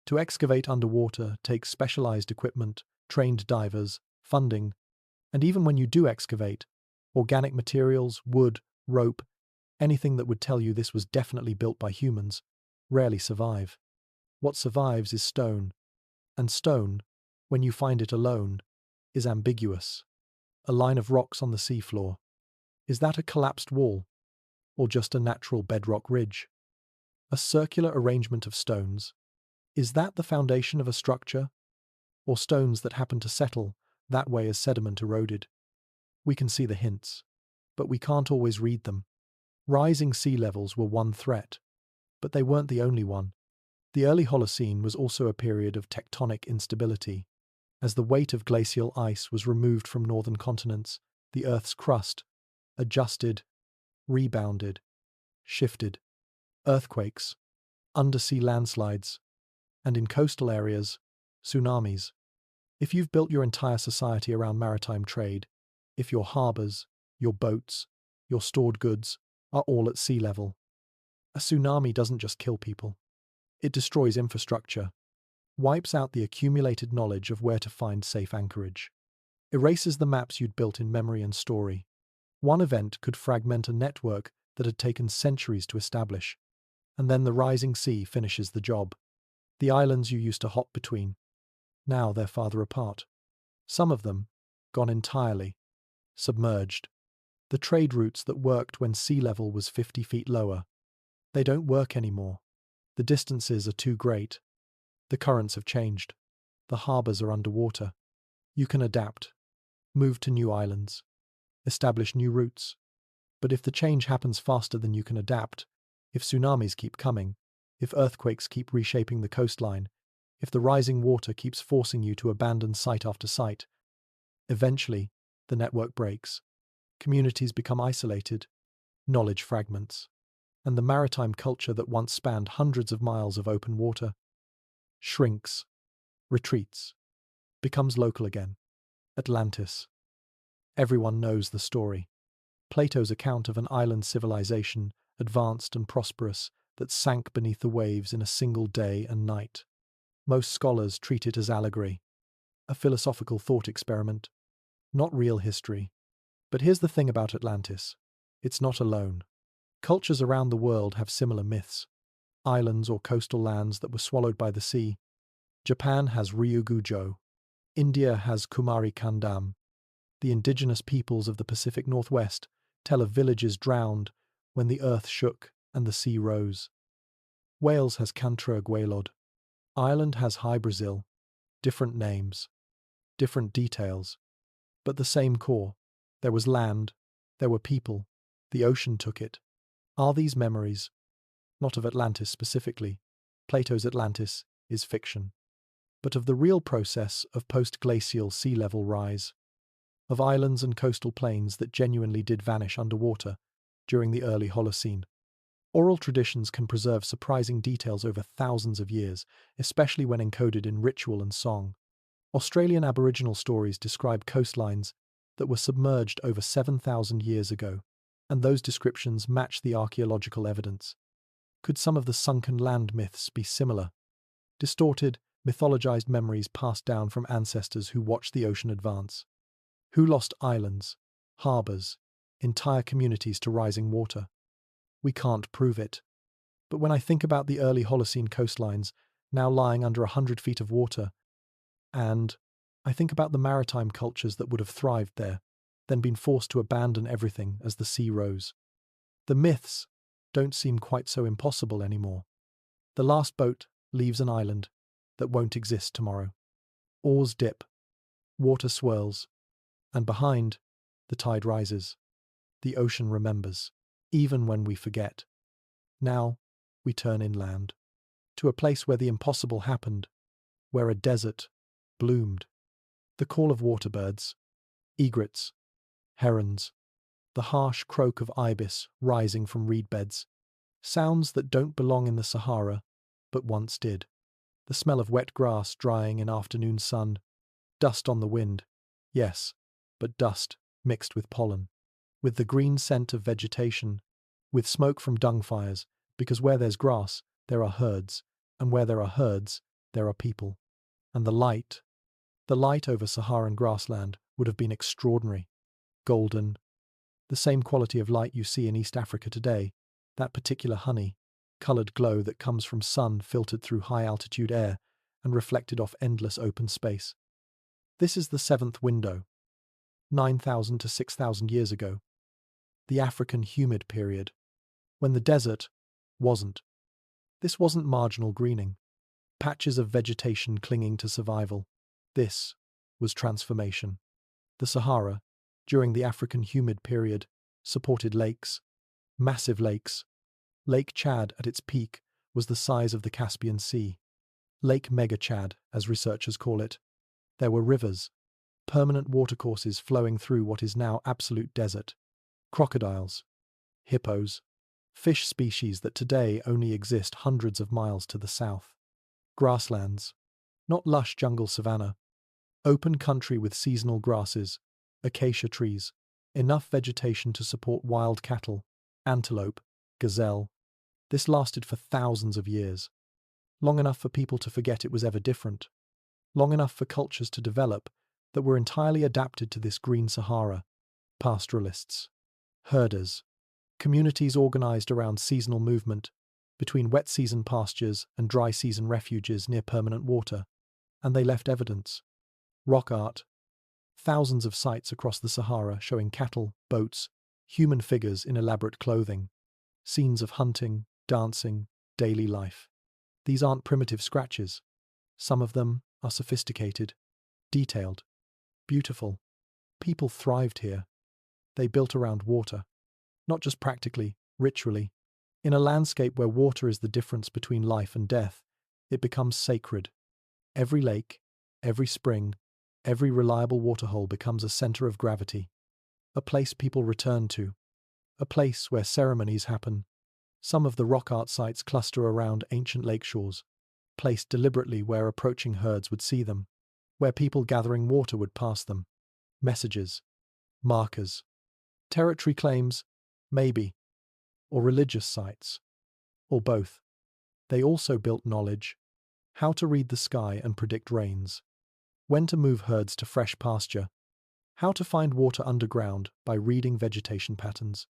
To excavate underwater takes specialized equipment, trained divers, funding, and even when you do excavate, organic materials, wood, rope, anything that would tell you this was definitely built by humans, rarely survive. What survives is stone. And stone, when you find it alone, is ambiguous. A line of rocks on the seafloor. Is that a collapsed wall? Or just a natural bedrock ridge? A circular arrangement of stones. Is that the foundation of a structure? Or stones that happen to settle that way as sediment eroded? We can see the hints, but we can't always read them. Rising sea levels were one threat, but they weren't the only one. The early Holocene was also a period of tectonic instability. As the weight of glacial ice was removed from northern continents, the Earth's crust adjusted, rebounded, shifted. Earthquakes, undersea landslides, and in coastal areas, tsunamis. If you've built your entire society around maritime trade, if your harbours, your boats, your stored goods are all at sea level, a tsunami doesn't just kill people. It destroys infrastructure, wipes out the accumulated knowledge of where to find safe anchorage, erases the maps you'd built in memory and story. One event could fragment a network that had taken centuries to establish, and then the rising sea finishes the job. The islands you used to hop between, now they're farther apart. Some of them, gone entirely, submerged. The trade routes that worked when sea level was 50 feet lower, they don't work anymore. The distances are too great. The currents have changed. The harbours are underwater. You can adapt, move to new islands, establish new routes. But if the change happens faster than you can adapt, if tsunamis keep coming, if earthquakes keep reshaping the coastline, if the rising water keeps forcing you to abandon site after site, eventually the network breaks. Communities become isolated, knowledge fragments, and the maritime culture that once spanned hundreds of miles of open water shrinks, retreats, becomes local again. Atlantis. Everyone knows the story. Plato's account of an island civilization, advanced and prosperous, that sank beneath the waves in a single day and night. Most scholars treat it as allegory, a philosophical thought experiment, not real history. But here's the thing about Atlantis. it's not alone. Cultures around the world have similar myths. Islands or coastal lands that were swallowed by the sea. Japan has Ryugujo. India has Kumari Kandam. The indigenous peoples of the Pacific Northwest tell of villages drowned when the earth shook and the sea rose. Wales has Cantra Gwaelod. Ireland has High Brazil. Different names, different details, but the same core. There was land, there were people, the ocean took it. Are these memories? Not of Atlantis specifically. Plato's Atlantis is fiction. But of the real process of post-glacial sea level rise. Of islands and coastal plains that genuinely did vanish underwater during the early Holocene. Oral traditions can preserve surprising details over thousands of years, especially when encoded in ritual and song. Australian Aboriginal stories describe coastlines that were submerged over 7,000 years ago, and those descriptions match the archaeological evidence. Could some of the sunken land myths be similar? Distorted, mythologized memories passed down from ancestors who watched the ocean advance. Who lost islands, harbours, entire communities to rising water? We can't prove it. But when I think about the early Holocene coastlines, now lying under 100 feet of water, and I think about the maritime cultures that would have thrived there, then been forced to abandon everything as the sea rose. The myths don't seem quite so impossible anymore. The last boat leaves an island that won't exist tomorrow. Oars dip, water swirls, and behind, the tide rises. The ocean remembers, even when we forget. Now, we turn inland, to a place where the impossible happened, where a desert bloomed. The call of waterbirds, egrets, herons, the harsh croak of ibis rising from reed beds, sounds that don't belong in the Sahara, but once did. The smell of wet grass drying in afternoon sun, dust on the wind, yes, but dust mixed with pollen, with the green scent of vegetation, with smoke from dung fires, because where there's grass, there are herds, and where there are herds, there are people. And the light over Saharan grassland would have been extraordinary, golden, the same quality of light you see in East Africa today, that particular honey, coloured glow that comes from sun filtered through high-altitude air and reflected off endless open space. This is the seventh window, 9,000 to 6,000 years ago, the African humid period, when the desert wasn't. This wasn't marginal greening, patches of vegetation clinging to survival. This was transformation. The Sahara, during the African humid period, supported lakes, massive lakes. Lake Chad at its peak was the size of the Caspian Sea. Lake Mega Chad, as researchers call it. There were rivers, permanent watercourses flowing through what is now absolute desert. Crocodiles, hippos, fish species that today only exist hundreds of miles to the south. Grasslands, not lush jungle savanna. Open country with seasonal grasses, acacia trees, enough vegetation to support wild cattle, antelope, gazelle. This lasted for thousands of years. Long enough for people to forget it was ever different. Long enough for cultures to develop that were entirely adapted to this green Sahara. Pastoralists, herders, communities organized around seasonal movement between wet season pastures and dry season refuges near permanent water, and they left evidence. Rock art, thousands of sites across the Sahara showing cattle, boats, human figures in elaborate clothing, scenes of hunting, dancing, daily life. These aren't primitive scratches. Some of them are sophisticated, detailed, beautiful. People thrived here. They built around water, not just practically, ritually. In a landscape where water is the difference between life and death, it becomes sacred. Every lake, every spring, every reliable waterhole becomes a center of gravity, a place people return to, a place where ceremonies happen. Some of the rock art sites cluster around ancient lake shores, placed deliberately where approaching herds would see them, where people gathering water would pass them. Messages, markers, territory claims, maybe, or religious sites, or both. They also built knowledge, how to read the sky and predict rains, when to move herds to fresh pasture, how to find water underground by reading vegetation patterns.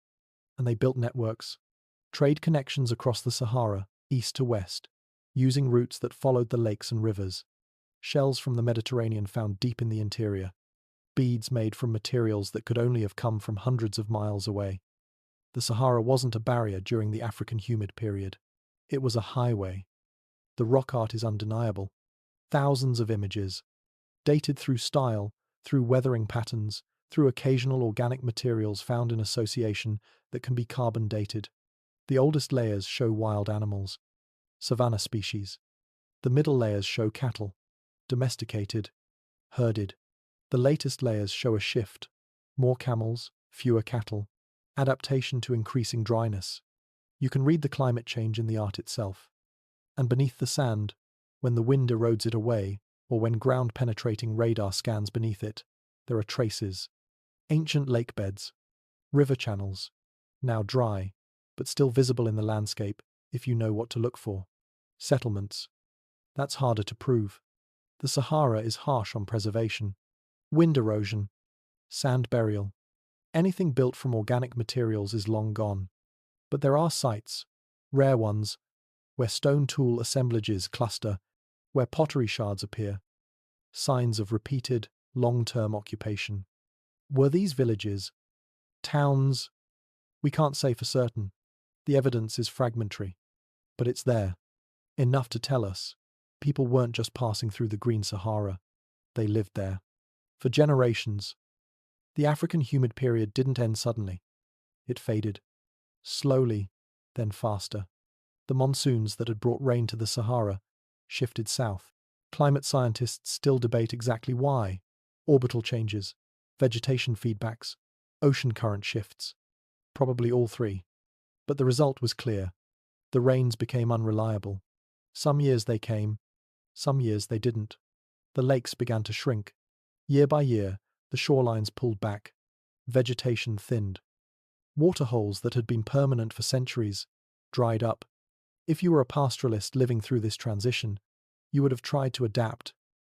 and they built networks, trade connections across the Sahara, east to west, using routes that followed the lakes and rivers. Shells from the Mediterranean found deep in the interior, beads made from materials that could only have come from hundreds of miles away. The Sahara wasn't a barrier during the African humid period. It was a highway. The rock art is undeniable. Thousands of images, dated through style, through weathering patterns, through occasional organic materials found in association that can be carbon dated. The oldest layers show wild animals, savanna species. The middle layers show cattle, domesticated, herded. The latest layers show a shift, more camels, fewer cattle, adaptation to increasing dryness. You can read the climate change in the art itself. And beneath the sand, when the wind erodes it away, or when ground-penetrating radar scans beneath it, there are traces. Ancient lake beds, river channels, now dry, but still visible in the landscape if you know what to look for. Settlements. That's harder to prove. The Sahara is harsh on preservation. Wind erosion, sand burial. Anything built from organic materials is long gone. But there are sites, rare ones, where stone tool assemblages cluster, where pottery shards appear. Signs of repeated, long-term occupation. Were these villages, towns? We can't say for certain. The evidence is fragmentary. But it's there. Enough to tell us. People weren't just passing through the Green Sahara. They lived there. For generations. The African humid period didn't end suddenly. It faded. Slowly, then faster. The monsoons that had brought rain to the Sahara shifted south. Climate scientists still debate exactly why. Orbital changes, vegetation feedbacks, ocean current shifts. Probably all three. But the result was clear. The rains became unreliable. Some years they came, some years they didn't. The lakes began to shrink. Year by year, the shorelines pulled back. Vegetation thinned. Waterholes that had been permanent for centuries dried up. If you were a pastoralist living through this transition, you would have tried to adapt,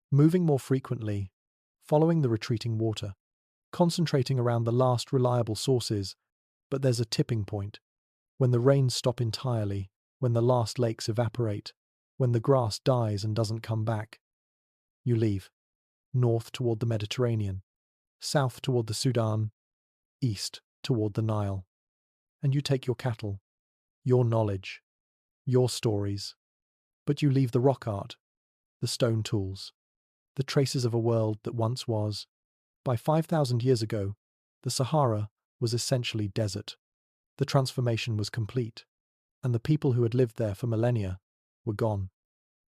moving more frequently, following the retreating water, concentrating around the last reliable sources. But there's a tipping point. When the rains stop entirely, when the last lakes evaporate, when the grass dies and doesn't come back, you leave. North toward the Mediterranean, south toward the Sudan, east toward the Nile. And you take your cattle, your knowledge, your stories. But you leave the rock art, the stone tools, the traces of a world that once was. By 5,000 years ago, the Sahara was essentially desert. The transformation was complete, and the people who had lived there for millennia were gone.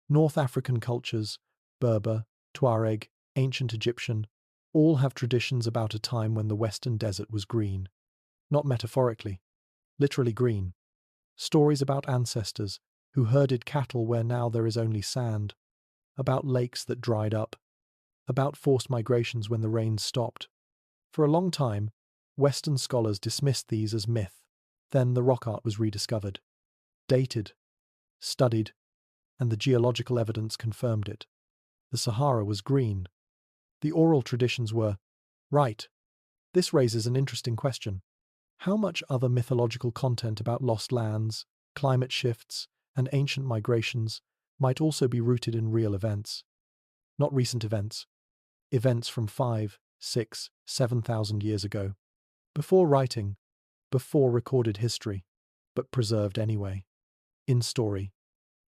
North African cultures, Berber, Tuareg, ancient Egyptian, all have traditions about a time when the western desert was green. Not metaphorically, literally green. Stories about ancestors who herded cattle where now there is only sand, about lakes that dried up, about forced migrations when the rains stopped. For a long time, Western scholars dismissed these as myth. Then the rock art was rediscovered, dated, studied, and the geological evidence confirmed it. The Sahara was green. The oral traditions were right. This raises an interesting question. How much other mythological content about lost lands, climate shifts, and ancient migrations might also be rooted in real events? Not recent events. Events from 5, 6, 7,000 years ago. Before writing, before recorded history, but preserved anyway. In story,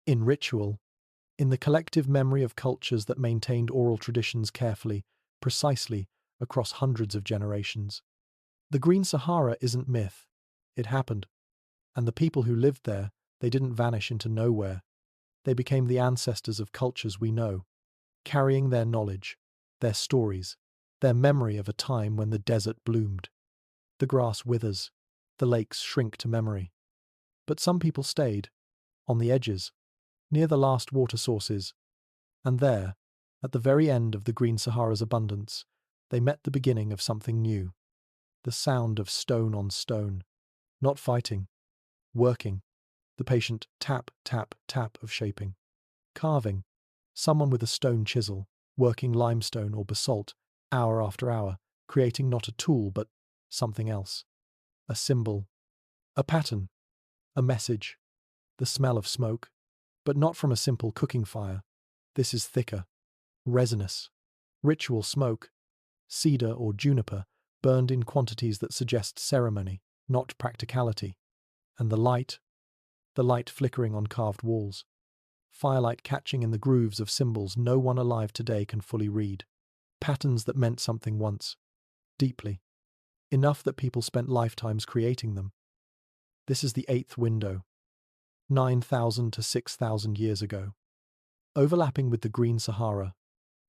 in ritual, in the collective memory of cultures that maintained oral traditions carefully, precisely, across hundreds of generations. The Green Sahara isn't myth. It happened. And the people who lived there, they didn't vanish into nowhere. They became the ancestors of cultures we know, carrying their knowledge, their stories, their memory of a time when the desert bloomed. The grass withers, the lakes shrink to memory. But some people stayed, on the edges, near the last water sources, and there, at the very end of the Green Sahara's abundance, they met the beginning of something new. The sound of stone on stone, not fighting, working, the patient tap, tap, tap of shaping. Carving, someone with a stone chisel, working limestone or basalt, hour after hour, creating not a tool but something else. A symbol, A pattern, a message, the smell of smoke, but not from a simple cooking fire. This is thicker, resinous, ritual smoke, cedar or juniper, burned in quantities that suggest ceremony, not practicality. And the light flickering on carved walls, firelight catching in the grooves of symbols no one alive today can fully read. Patterns that meant something once, deeply, enough that people spent lifetimes creating them. This is the eighth window, 9,000 to 6,000 years ago, overlapping with the green Sahara,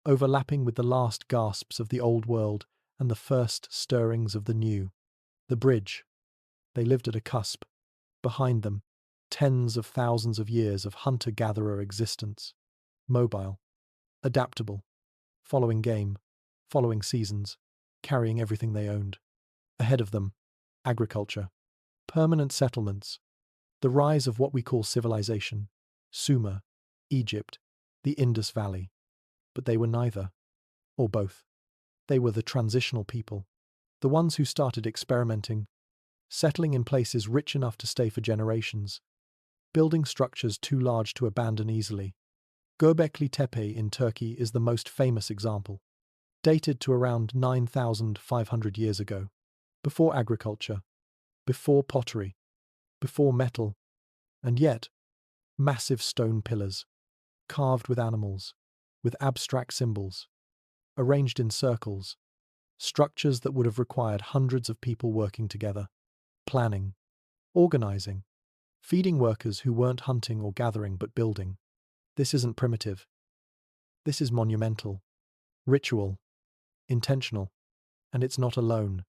overlapping with the last gasps of the old world and the first stirrings of the new. The bridge. They lived at a cusp. Behind them, tens of thousands of years of hunter-gatherer existence. Mobile, adaptable, following game, following seasons, carrying everything they owned. Ahead of them, agriculture, permanent settlements, the rise of what we call civilization, Sumer, Egypt, the Indus Valley. But they were neither, or both. They were the transitional people, the ones who started experimenting, settling in places rich enough to stay for generations, building structures too large to abandon easily. Göbekli Tepe in Turkey is the most famous example, dated to around 9,500 years ago, before agriculture, before pottery, before metal, and yet, massive stone pillars, carved with animals, with abstract symbols, arranged in circles, structures that would have required hundreds of people working together, planning, organizing, feeding workers who weren't hunting or gathering but building. This isn't primitive. This is monumental, ritual, intentional, and it's not alone.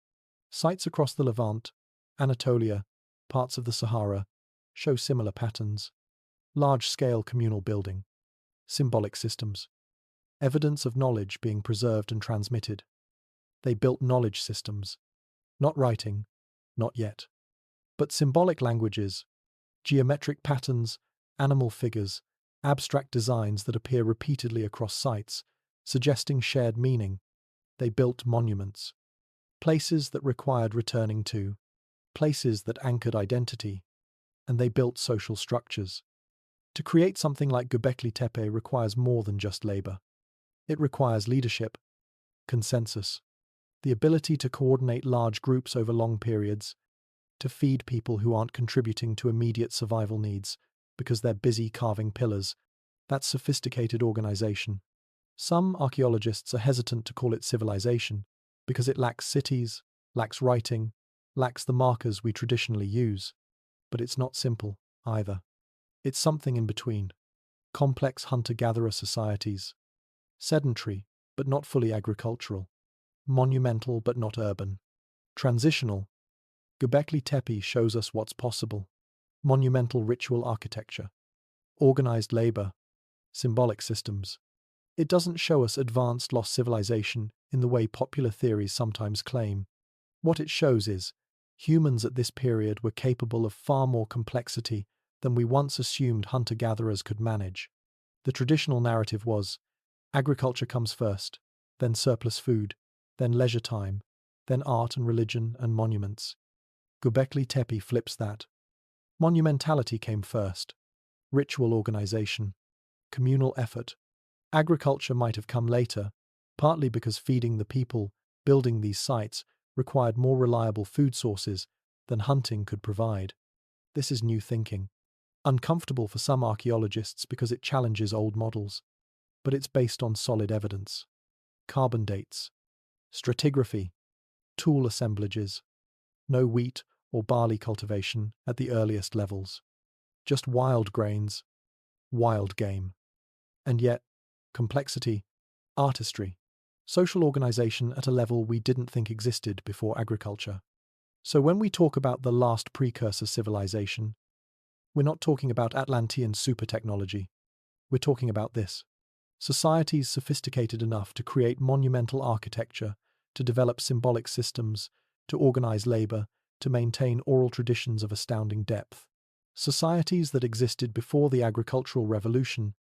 Sites across the Levant, Anatolia, parts of the Sahara, show similar patterns. Large-scale communal building, symbolic systems, evidence of knowledge being preserved and transmitted. They built knowledge systems, not writing, not yet, but symbolic languages, geometric patterns, animal figures, abstract designs that appear repeatedly across sites, suggesting shared meaning. They built monuments, places that required returning to, places that anchored identity, and they built social structures. To create something like Göbekli Tepe requires more than just labor. It requires leadership, consensus, the ability to coordinate large groups over long periods, to feed people who aren't contributing to immediate survival needs because they're busy carving pillars. That's sophisticated organization. Some archaeologists are hesitant to call it civilization because it lacks cities, lacks writing, lacks the markers we traditionally use. But it's not simple, either. It's something in between. Complex hunter-gatherer societies. Sedentary, but not fully agricultural. Monumental, but not urban. Transitional. Göbekli Tepe shows us what's possible. Monumental ritual architecture. Organized labor. Symbolic systems. It doesn't show us advanced lost civilization in the way popular theories sometimes claim. What it shows is, humans at this period were capable of far more complexity than we once assumed hunter-gatherers could manage. The traditional narrative was, agriculture comes first, then surplus food, then leisure time, then art and religion and monuments. Göbekli Tepe flips that. Monumentality came first. Ritual organization. Communal effort. Agriculture might have come later, partly because feeding the people, building these sites, required more reliable food sources than hunting could provide. This is new thinking. Uncomfortable for some archaeologists because it challenges old models, but it's based on solid evidence. Carbon dates, stratigraphy, tool assemblages, no wheat or barley cultivation at the earliest levels. Just wild grains, wild game. And yet, complexity, artistry, social organization at a level we didn't think existed before agriculture. So when we talk about the last precursor civilization, we're not talking about Atlantean super technology. We're talking about this. Societies sophisticated enough to create monumental architecture, to develop symbolic systems, to organize labor, to maintain oral traditions of astounding depth. Societies that existed before the agricultural revolution,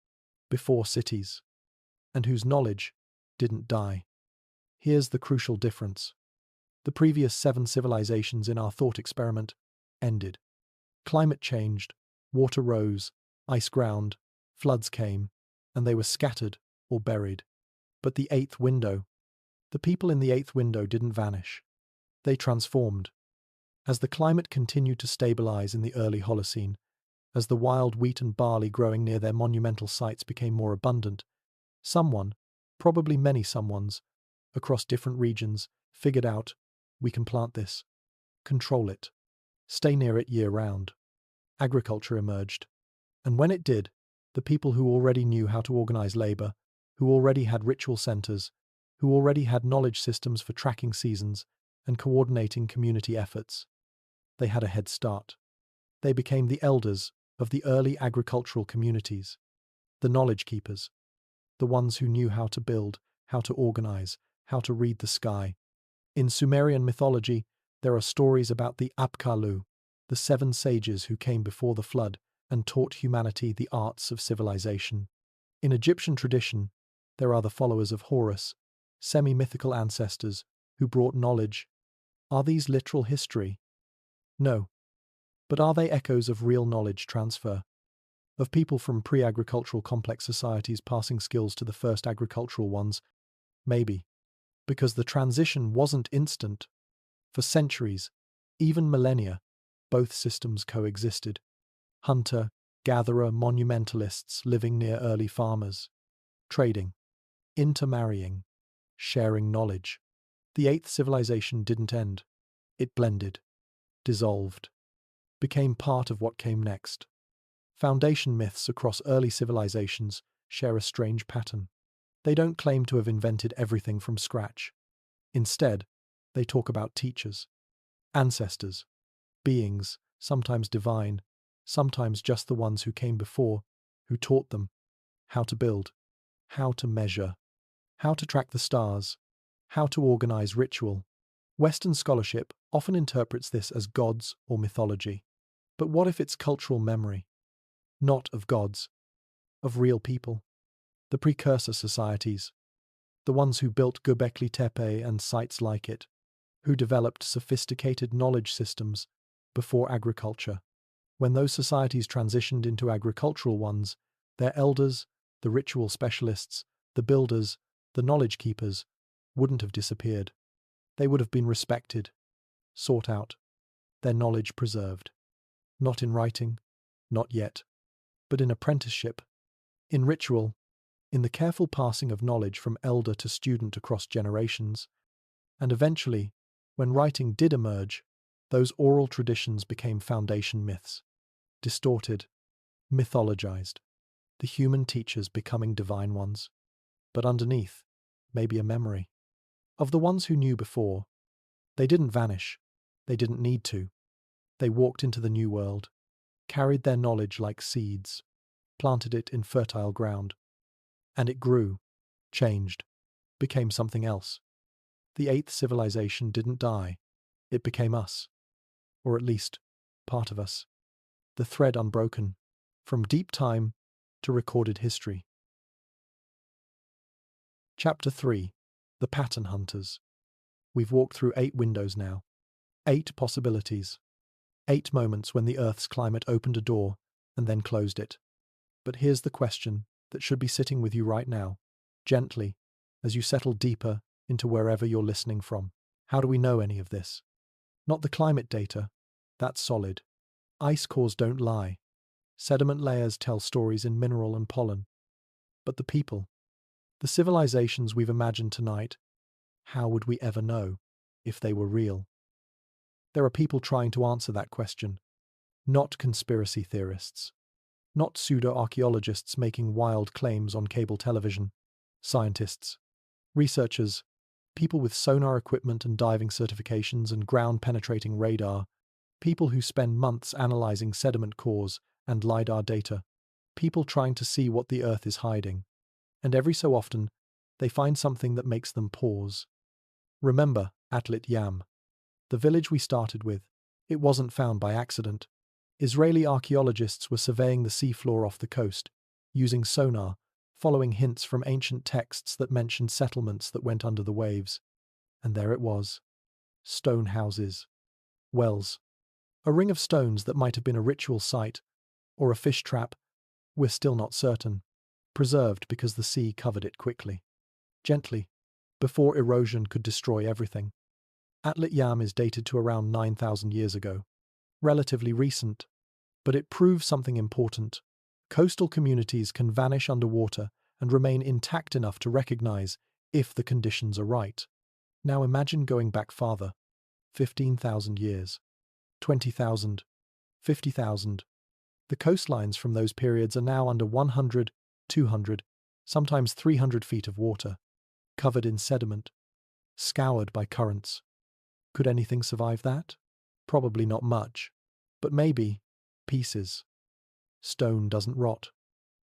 before cities, and whose knowledge didn't die. Here's the crucial difference. The previous 7 civilizations in our thought experiment ended. Climate changed, water rose, ice ground, floods came, and they were scattered or buried. But the eighth window, the people in the eighth window didn't vanish. They transformed. As the climate continued to stabilize in the early Holocene, as the wild wheat and barley growing near their monumental sites became more abundant, someone, probably many someones, across different regions, figured out, we can plant this, control it, stay near it year-round. Agriculture emerged. And when it did, the people who already knew how to organize labor, who already had ritual centers, who already had knowledge systems for tracking seasons and coordinating community efforts, they had a head start. They became the elders of the early agricultural communities, the knowledge keepers, the ones who knew how to build, how to organize, how to read the sky. In Sumerian mythology, there are stories about the Apkallu, the seven sages who came before the flood and taught humanity the arts of civilization. In Egyptian tradition, there are the followers of Horus, semi-mythical ancestors who brought knowledge. Are these literal history? No. But are they echoes of real knowledge transfer? Of people from pre-agricultural complex societies passing skills to the first agricultural ones? Maybe. Because the transition wasn't instant. For centuries, even millennia, both systems coexisted. Hunter, gatherer, monumentalists living near early farmers. Trading. Intermarrying. Sharing knowledge. The eighth civilization didn't end. It blended. Dissolved. Became part of what came next. Foundation myths across early civilizations share a strange pattern. They don't claim to have invented everything from scratch. Instead, they talk about teachers, ancestors, beings, sometimes divine, sometimes just the ones who came before, who taught them how to build, how to measure, how to track the stars, how to organize ritual. Western scholarship often interprets this as gods or mythology. But what if it's cultural memory? Not of gods, of real people. The precursor societies, the ones who built Göbekli Tepe and sites like it, who developed sophisticated knowledge systems before agriculture. When those societies transitioned into agricultural ones, their elders, the ritual specialists, the builders, the knowledge keepers, wouldn't have disappeared. They would have been respected, sought out, their knowledge preserved. Not in writing, not yet, but in apprenticeship, in ritual, in the careful passing of knowledge from elder to student across generations. And eventually, when writing did emerge, those oral traditions became foundation myths, distorted, mythologized, the human teachers becoming divine ones. But underneath, maybe a memory. Of the ones who knew before, they didn't vanish, they didn't need to. They walked into the new world, carried their knowledge like seeds, planted it in fertile ground. And it grew, changed, became something else. The eighth civilization didn't die, it became us. Or at least, part of us. The thread unbroken, from deep time to recorded history. Chapter 3. The Pattern Hunters. We've walked through 8 windows now. 8 possibilities. 8 moments when the Earth's climate opened a door and then closed it. But here's the question that should be sitting with you right now, gently, as you settle deeper into wherever you're listening from. How do we know any of this? Not the climate data. That's solid. Ice cores don't lie. Sediment layers tell stories in mineral and pollen. But the people, the civilizations we've imagined tonight, how would we ever know if they were real? There are people trying to answer that question, not conspiracy theorists, not pseudo-archaeologists making wild claims on cable television, scientists, researchers, people with sonar equipment and diving certifications and ground-penetrating radar, people who spend months analyzing sediment cores and LiDAR data, people trying to see what the Earth is hiding. And every so often, they find something that makes them pause. Remember Atlit Yam, the village we started with. It wasn't found by accident. Israeli archaeologists were surveying the seafloor off the coast, using sonar, following hints from ancient texts that mentioned settlements that went under the waves. And there it was. Stone houses. Wells. A ring of stones that might have been a ritual site or a fish trap, we're still not certain, preserved because the sea covered it quickly, gently, before erosion could destroy everything. Atlit Yam is dated to around 9,000 years ago, relatively recent, but it proves something important. Coastal communities can vanish underwater and remain intact enough to recognize if the conditions are right. Now imagine going back farther, 15,000 years, 20,000, 50,000. The coastlines from those periods are now under 100, 200, sometimes 300 feet of water, covered in sediment, scoured by currents. Could anything survive that? Probably not much, but maybe pieces. Stone doesn't rot.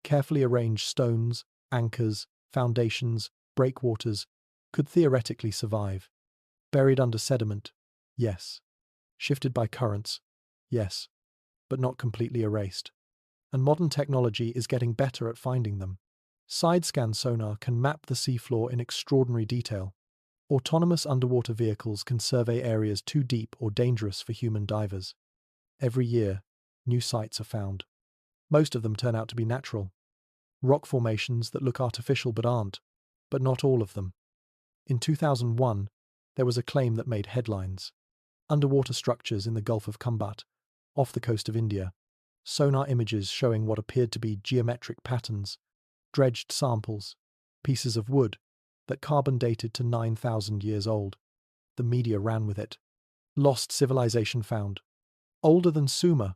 Carefully arranged stones, anchors, foundations, breakwaters could theoretically survive. Buried under sediment, yes. Shifted by currents, yes, but not completely erased. And modern technology is getting better at finding them. Side-scan sonar can map the seafloor in extraordinary detail. Autonomous underwater vehicles can survey areas too deep or dangerous for human divers. Every year, new sites are found. Most of them turn out to be natural. Rock formations that look artificial but aren't, but not all of them. In 2001, there was a claim that made headlines. Underwater structures in the Gulf of Khumbat, off the coast of India. Sonar images showing what appeared to be geometric patterns, dredged samples, pieces of wood that carbon dated to 9,000 years old. The media ran with it. Lost civilization found. Older than Sumer,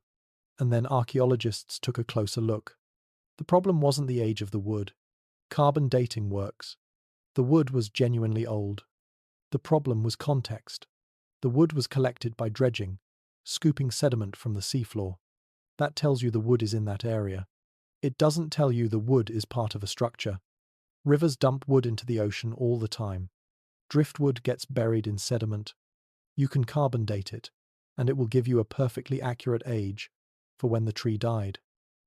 and then archaeologists took a closer look. The problem wasn't the age of the wood. Carbon dating works. The wood was genuinely old. The problem was context. The wood was collected by dredging, scooping sediment from the seafloor. That tells you the wood is in that area. It doesn't tell you the wood is part of a structure. Rivers dump wood into the ocean all the time. Driftwood gets buried in sediment. You can carbon date it, and it will give you a perfectly accurate age for when the tree died,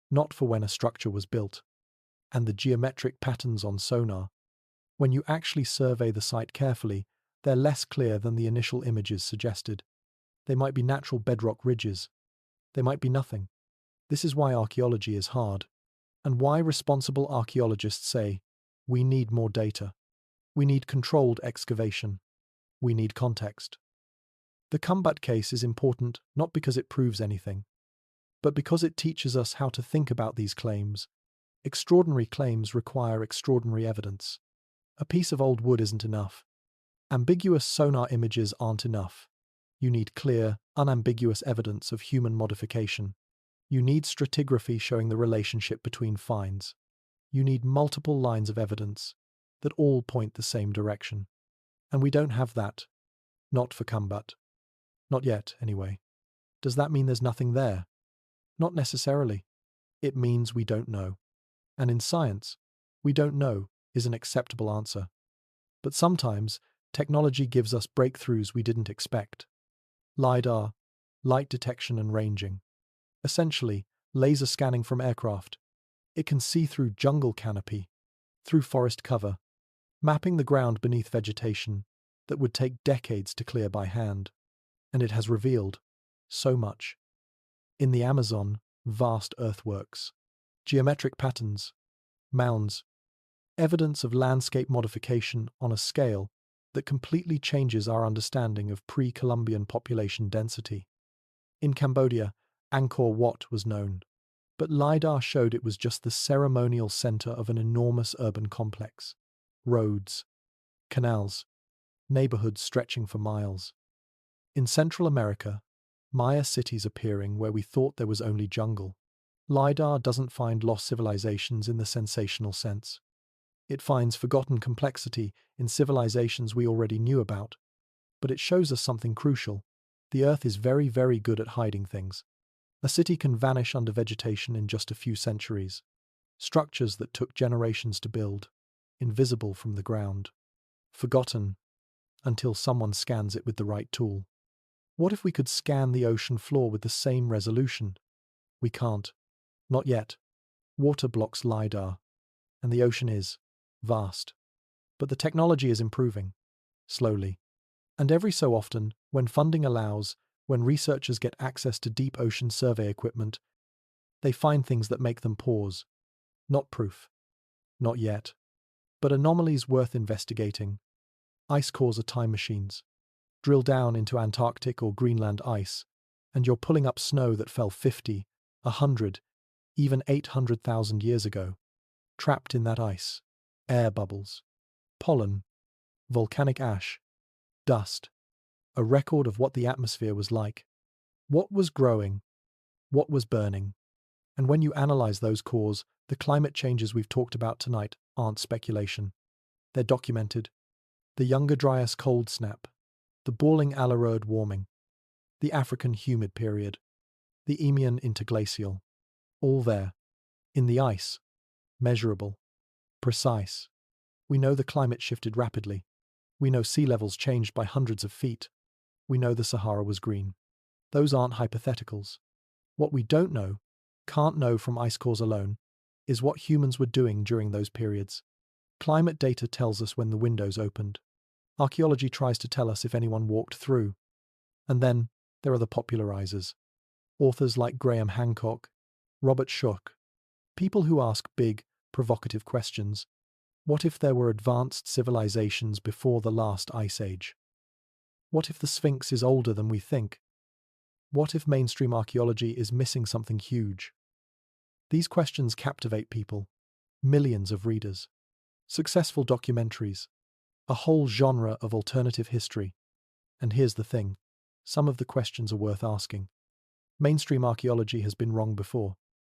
not for when a structure was built. And the geometric patterns on sonar, when you actually survey the site carefully, they're less clear than the initial images suggested. They might be natural bedrock ridges. They might be nothing. This is why archaeology is hard, and why responsible archaeologists say, we need more data. We need controlled excavation. We need context. The Khumbat case is important not because it proves anything, but because it teaches us how to think about these claims. Extraordinary claims require extraordinary evidence. A piece of old wood isn't enough. Ambiguous sonar images aren't enough. You need clear, unambiguous evidence of human modification. You need stratigraphy showing the relationship between finds. You need multiple lines of evidence that all point the same direction. And we don't have that. Not for Khumbat. Not yet, anyway. Does that mean there's nothing there? Not necessarily. It means we don't know. And in science, we don't know is an acceptable answer. But sometimes, technology gives us breakthroughs we didn't expect. LiDAR, light detection and ranging. Essentially, laser scanning from aircraft. It can see through jungle canopy, through forest cover, mapping the ground beneath vegetation that would take decades to clear by hand. And it has revealed so much. In the Amazon, vast earthworks, geometric patterns, mounds, evidence of landscape modification on a scale that completely changes our understanding of pre-Columbian population density. In Cambodia, Angkor Wat was known, but LiDAR showed it was just the ceremonial center of an enormous urban complex. Roads, canals, neighborhoods stretching for miles. In Central America, Maya cities appearing where we thought there was only jungle. LiDAR doesn't find lost civilizations in the sensational sense. It finds forgotten complexity in civilizations we already knew about. But it shows us something crucial. The Earth is very, very good at hiding things. A city can vanish under vegetation in just a few centuries. Structures that took generations to build, invisible from the ground. Forgotten until someone scans it with the right tool. What if we could scan the ocean floor with the same resolution? We can't. Not yet. Water blocks LiDAR, and the ocean is vast. But the technology is improving, slowly. And every so often, when funding allows, When researchers get access to deep ocean survey equipment, they find things that make them pause. Not proof. Not yet. But anomalies worth investigating. Ice cores are time machines. Drill down into Antarctic or Greenland ice, and you're pulling up snow that fell 50, 100, even 800,000 years ago. Trapped in that ice. Air bubbles. Pollen. Volcanic ash. Dust. A record of what the atmosphere was like. What was growing? What was burning? And when you analyze those cores, the climate changes we've talked about tonight aren't speculation. They're documented. The Younger Dryas cold snap, the Balling Alarurd warming, the African humid period, the Eemian Interglacial. All there. In the ice. Measurable. Precise. We know the climate shifted rapidly. We know sea levels changed by hundreds of feet. We know the Sahara was green. Those aren't hypotheticals. What we don't know, can't know from ice cores alone, is what humans were doing during those periods. Climate data tells us when the windows opened. Archaeology tries to tell us if anyone walked through. And then there are the popularizers. Authors like Graham Hancock, Robert Schoch, people who ask big, provocative questions. What if there were advanced civilizations before the last ice age? What if the Sphinx is older than we think? What if mainstream archaeology is missing something huge? These questions captivate people, millions of readers. Successful documentaries, a whole genre of alternative history. And here's the thing, some of the questions are worth asking. Mainstream archaeology has been wrong before.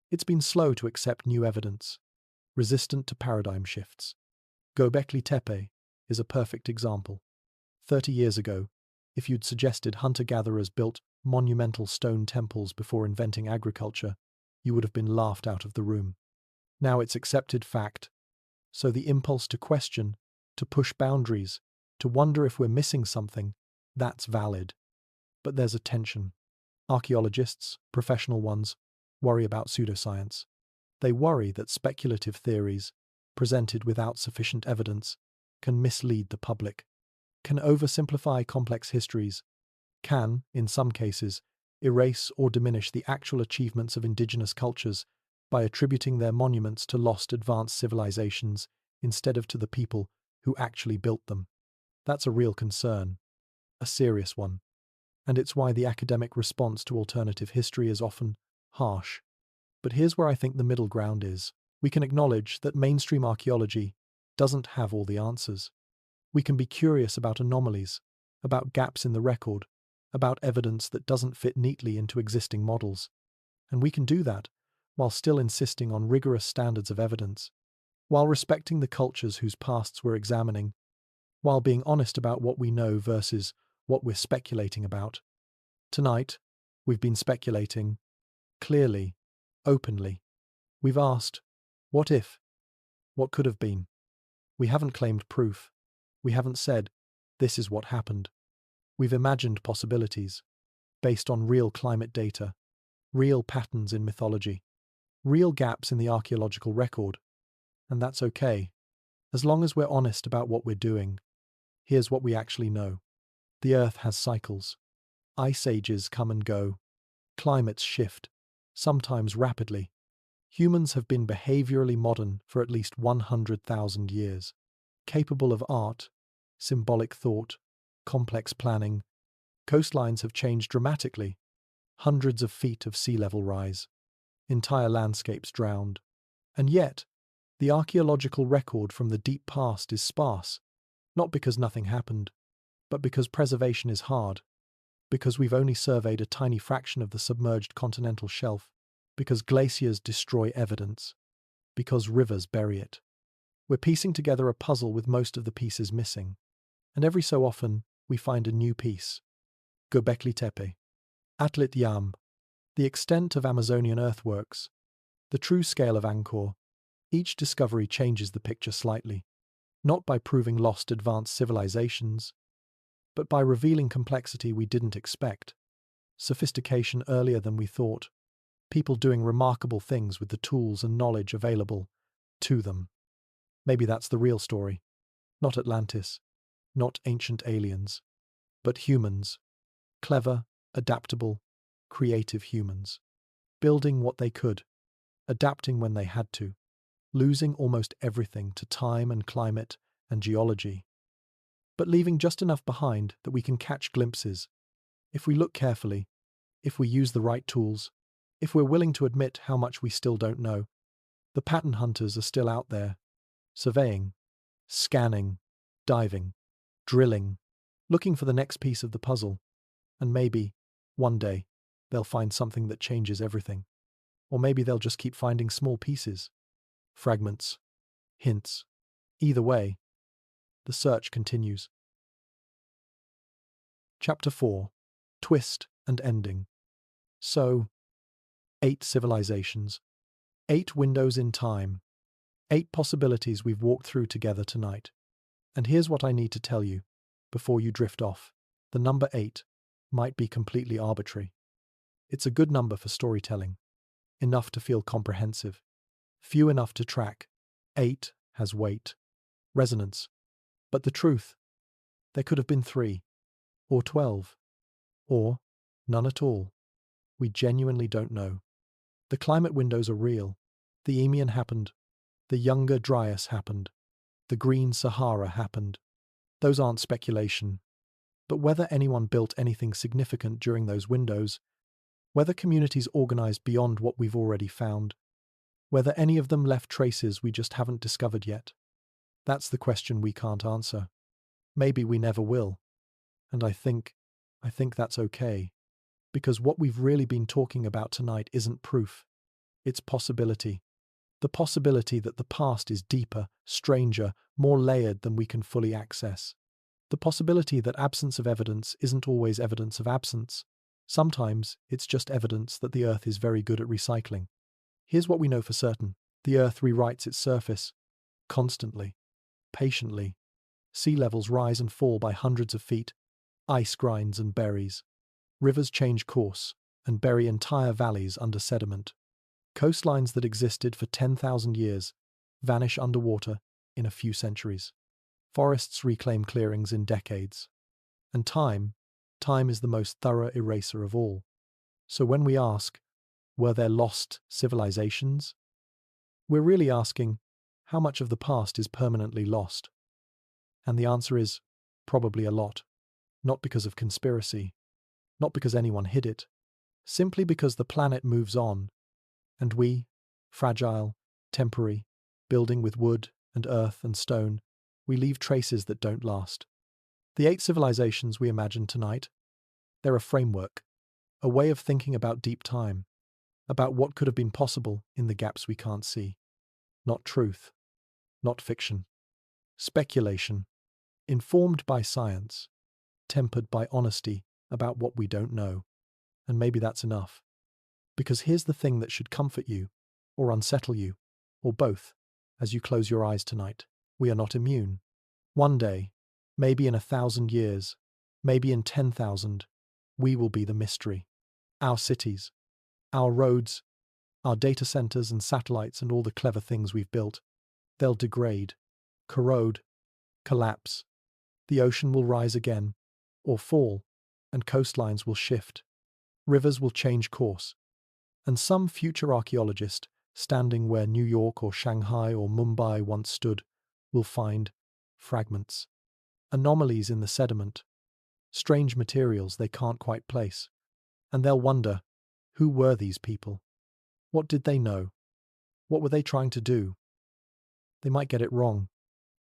It's been slow to accept new evidence, resistant to paradigm shifts. Göbekli Tepe is a perfect example. 30 years ago, if you'd suggested hunter-gatherers built monumental stone temples before inventing agriculture, you would have been laughed out of the room. Now it's accepted fact. So the impulse to question, to push boundaries, to wonder if we're missing something, that's valid. But there's a tension. Archaeologists, professional ones, worry about pseudoscience. They worry that speculative theories, presented without sufficient evidence, can mislead the public, can oversimplify complex histories, can, in some cases, erase or diminish the actual achievements of indigenous cultures by attributing their monuments to lost advanced civilizations instead of to the people who actually built them. That's a real concern, a serious one, and it's why the academic response to alternative history is often harsh. But here's where I think the middle ground is. We can acknowledge that mainstream archaeology doesn't have all the answers. We can be curious about anomalies, about gaps in the record, about evidence that doesn't fit neatly into existing models. And we can do that while still insisting on rigorous standards of evidence, while respecting the cultures whose pasts we're examining, while being honest about what we know versus what we're speculating about. Tonight, we've been speculating, clearly, openly. We've asked, what if? What could have been? We haven't claimed proof. We haven't said, this is what happened. We've imagined possibilities, based on real climate data, real patterns in mythology, real gaps in the archaeological record. And that's okay, as long as we're honest about what we're doing. Here's what we actually know. The Earth has cycles. Ice ages come and go. Climates shift, sometimes rapidly. Humans have been behaviorally modern for at least 100,000 years, capable of art, symbolic thought, complex planning. Coastlines have changed dramatically. Hundreds of feet of sea level rise. Entire landscapes drowned. And yet, the archaeological record from the deep past is sparse, not because nothing happened, but because preservation is hard, because we've only surveyed a tiny fraction of the submerged continental shelf, because glaciers destroy evidence, because rivers bury it. We're piecing together a puzzle with most of the pieces missing, and every so often we find a new piece. Göbekli Tepe, Atlit Yam, the extent of Amazonian earthworks, the true scale of Angkor. Each discovery changes the picture slightly, not by proving lost advanced civilizations, but by revealing complexity we didn't expect, sophistication earlier than we thought, people doing remarkable things with the tools and knowledge available to them. Maybe that's the real story. Not Atlantis, not ancient aliens, but humans, clever, adaptable, creative humans, building what they could, adapting when they had to, losing almost everything to time and climate and geology, but leaving just enough behind that we can catch glimpses. If we look carefully, if we use the right tools, if we're willing to admit how much we still don't know, the pattern hunters are still out there, surveying, scanning, diving, drilling, looking for the next piece of the puzzle, and maybe, one day, they'll find something that changes everything. Or maybe they'll just keep finding small pieces, fragments, hints. Either way, the search continues. Chapter 4: Twist and Ending. So, 8 civilizations, 8 windows in time, 8 possibilities we've walked through together tonight. And here's what I need to tell you before you drift off. The number 8 might be completely arbitrary. It's a good number for storytelling, enough to feel comprehensive, few enough to track. 8 has weight, resonance. But the truth, there could have been 3, or 12, or none at all. We genuinely don't know. The climate windows are real. The Eemian happened. The Younger Dryas happened. The Green Sahara happened. Those aren't speculation. But whether anyone built anything significant during those windows, whether communities organized beyond what we've already found, whether any of them left traces we just haven't discovered yet, that's the question we can't answer. Maybe we never will. And I think that's okay. Because what we've really been talking about tonight isn't proof. It's possibility. The possibility that the past is deeper, stranger, more layered than we can fully access. The possibility that absence of evidence isn't always evidence of absence. Sometimes it's just evidence that the Earth is very good at recycling. Here's what we know for certain. The Earth rewrites its surface. Constantly. Patiently. Sea levels rise and fall by hundreds of feet. Ice grinds and buries. Rivers change course and bury entire valleys under sediment. Coastlines that existed for 10,000 years vanish underwater in a few centuries. Forests reclaim clearings in decades. And time is the most thorough eraser of all. So when we ask, were there lost civilizations? We're really asking, how much of the past is permanently lost? And the answer is, probably a lot. Not because of conspiracy, not because anyone hid it, simply because the planet moves on, and we, fragile, temporary, building with wood and earth and stone, we leave traces that don't last. The 8 civilizations we imagined tonight, they're a framework, a way of thinking about deep time, about what could have been possible in the gaps we can't see. Not truth, not fiction. Speculation, informed by science, tempered by honesty about what we don't know. And maybe that's enough. Because here's the thing that should comfort you, or unsettle you, or both, as you close your eyes tonight. We are not immune. One day, maybe in 1,000 years, maybe in 10,000, we will be the mystery. Our cities, our roads, our data centers and satellites and all the clever things we've built, they'll degrade, corrode, collapse. The ocean will rise again, or fall, and coastlines will shift. Rivers will change course. And some future archaeologist, standing where New York or Shanghai or Mumbai once stood, will find fragments, anomalies in the sediment, strange materials they can't quite place. And they'll wonder, who were these people? What did they know? What were they trying to do? They might get it wrong.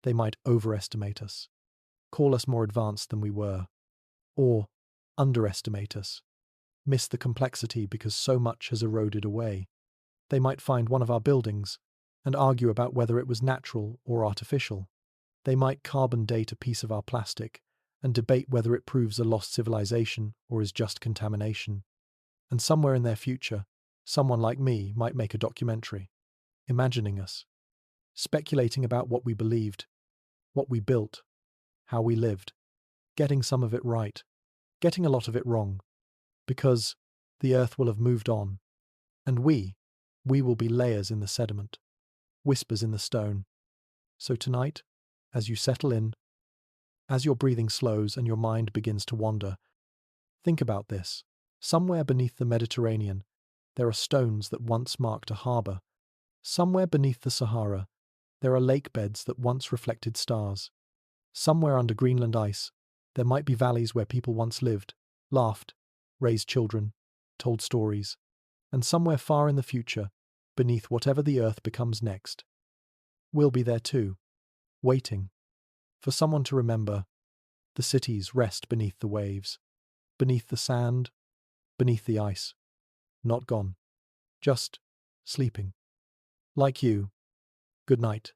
They might overestimate us, call us more advanced than we were, or underestimate us, miss the complexity because so much has eroded away. They might find one of our buildings and argue about whether it was natural or artificial. They might carbon date a piece of our plastic and debate whether it proves a lost civilization or is just contamination. And somewhere in their future, someone like me might make a documentary, imagining us, speculating about what we believed, what we built, how we lived, getting some of it right, getting a lot of it wrong, because the Earth will have moved on, and we will be layers in the sediment, whispers in the stone. So tonight, as you settle in, as your breathing slows and your mind begins to wander, think about this. Somewhere beneath the Mediterranean, there are stones that once marked a harbour. Somewhere beneath the Sahara, there are lake beds that once reflected stars. Somewhere under Greenland ice, there might be valleys where people once lived, laughed, raised children, told stories. And somewhere far in the future, beneath whatever the Earth becomes next, we'll be there too, waiting for someone to remember. The cities rest beneath the waves, beneath the sand, beneath the ice. Not gone, just sleeping. Like you. Good night.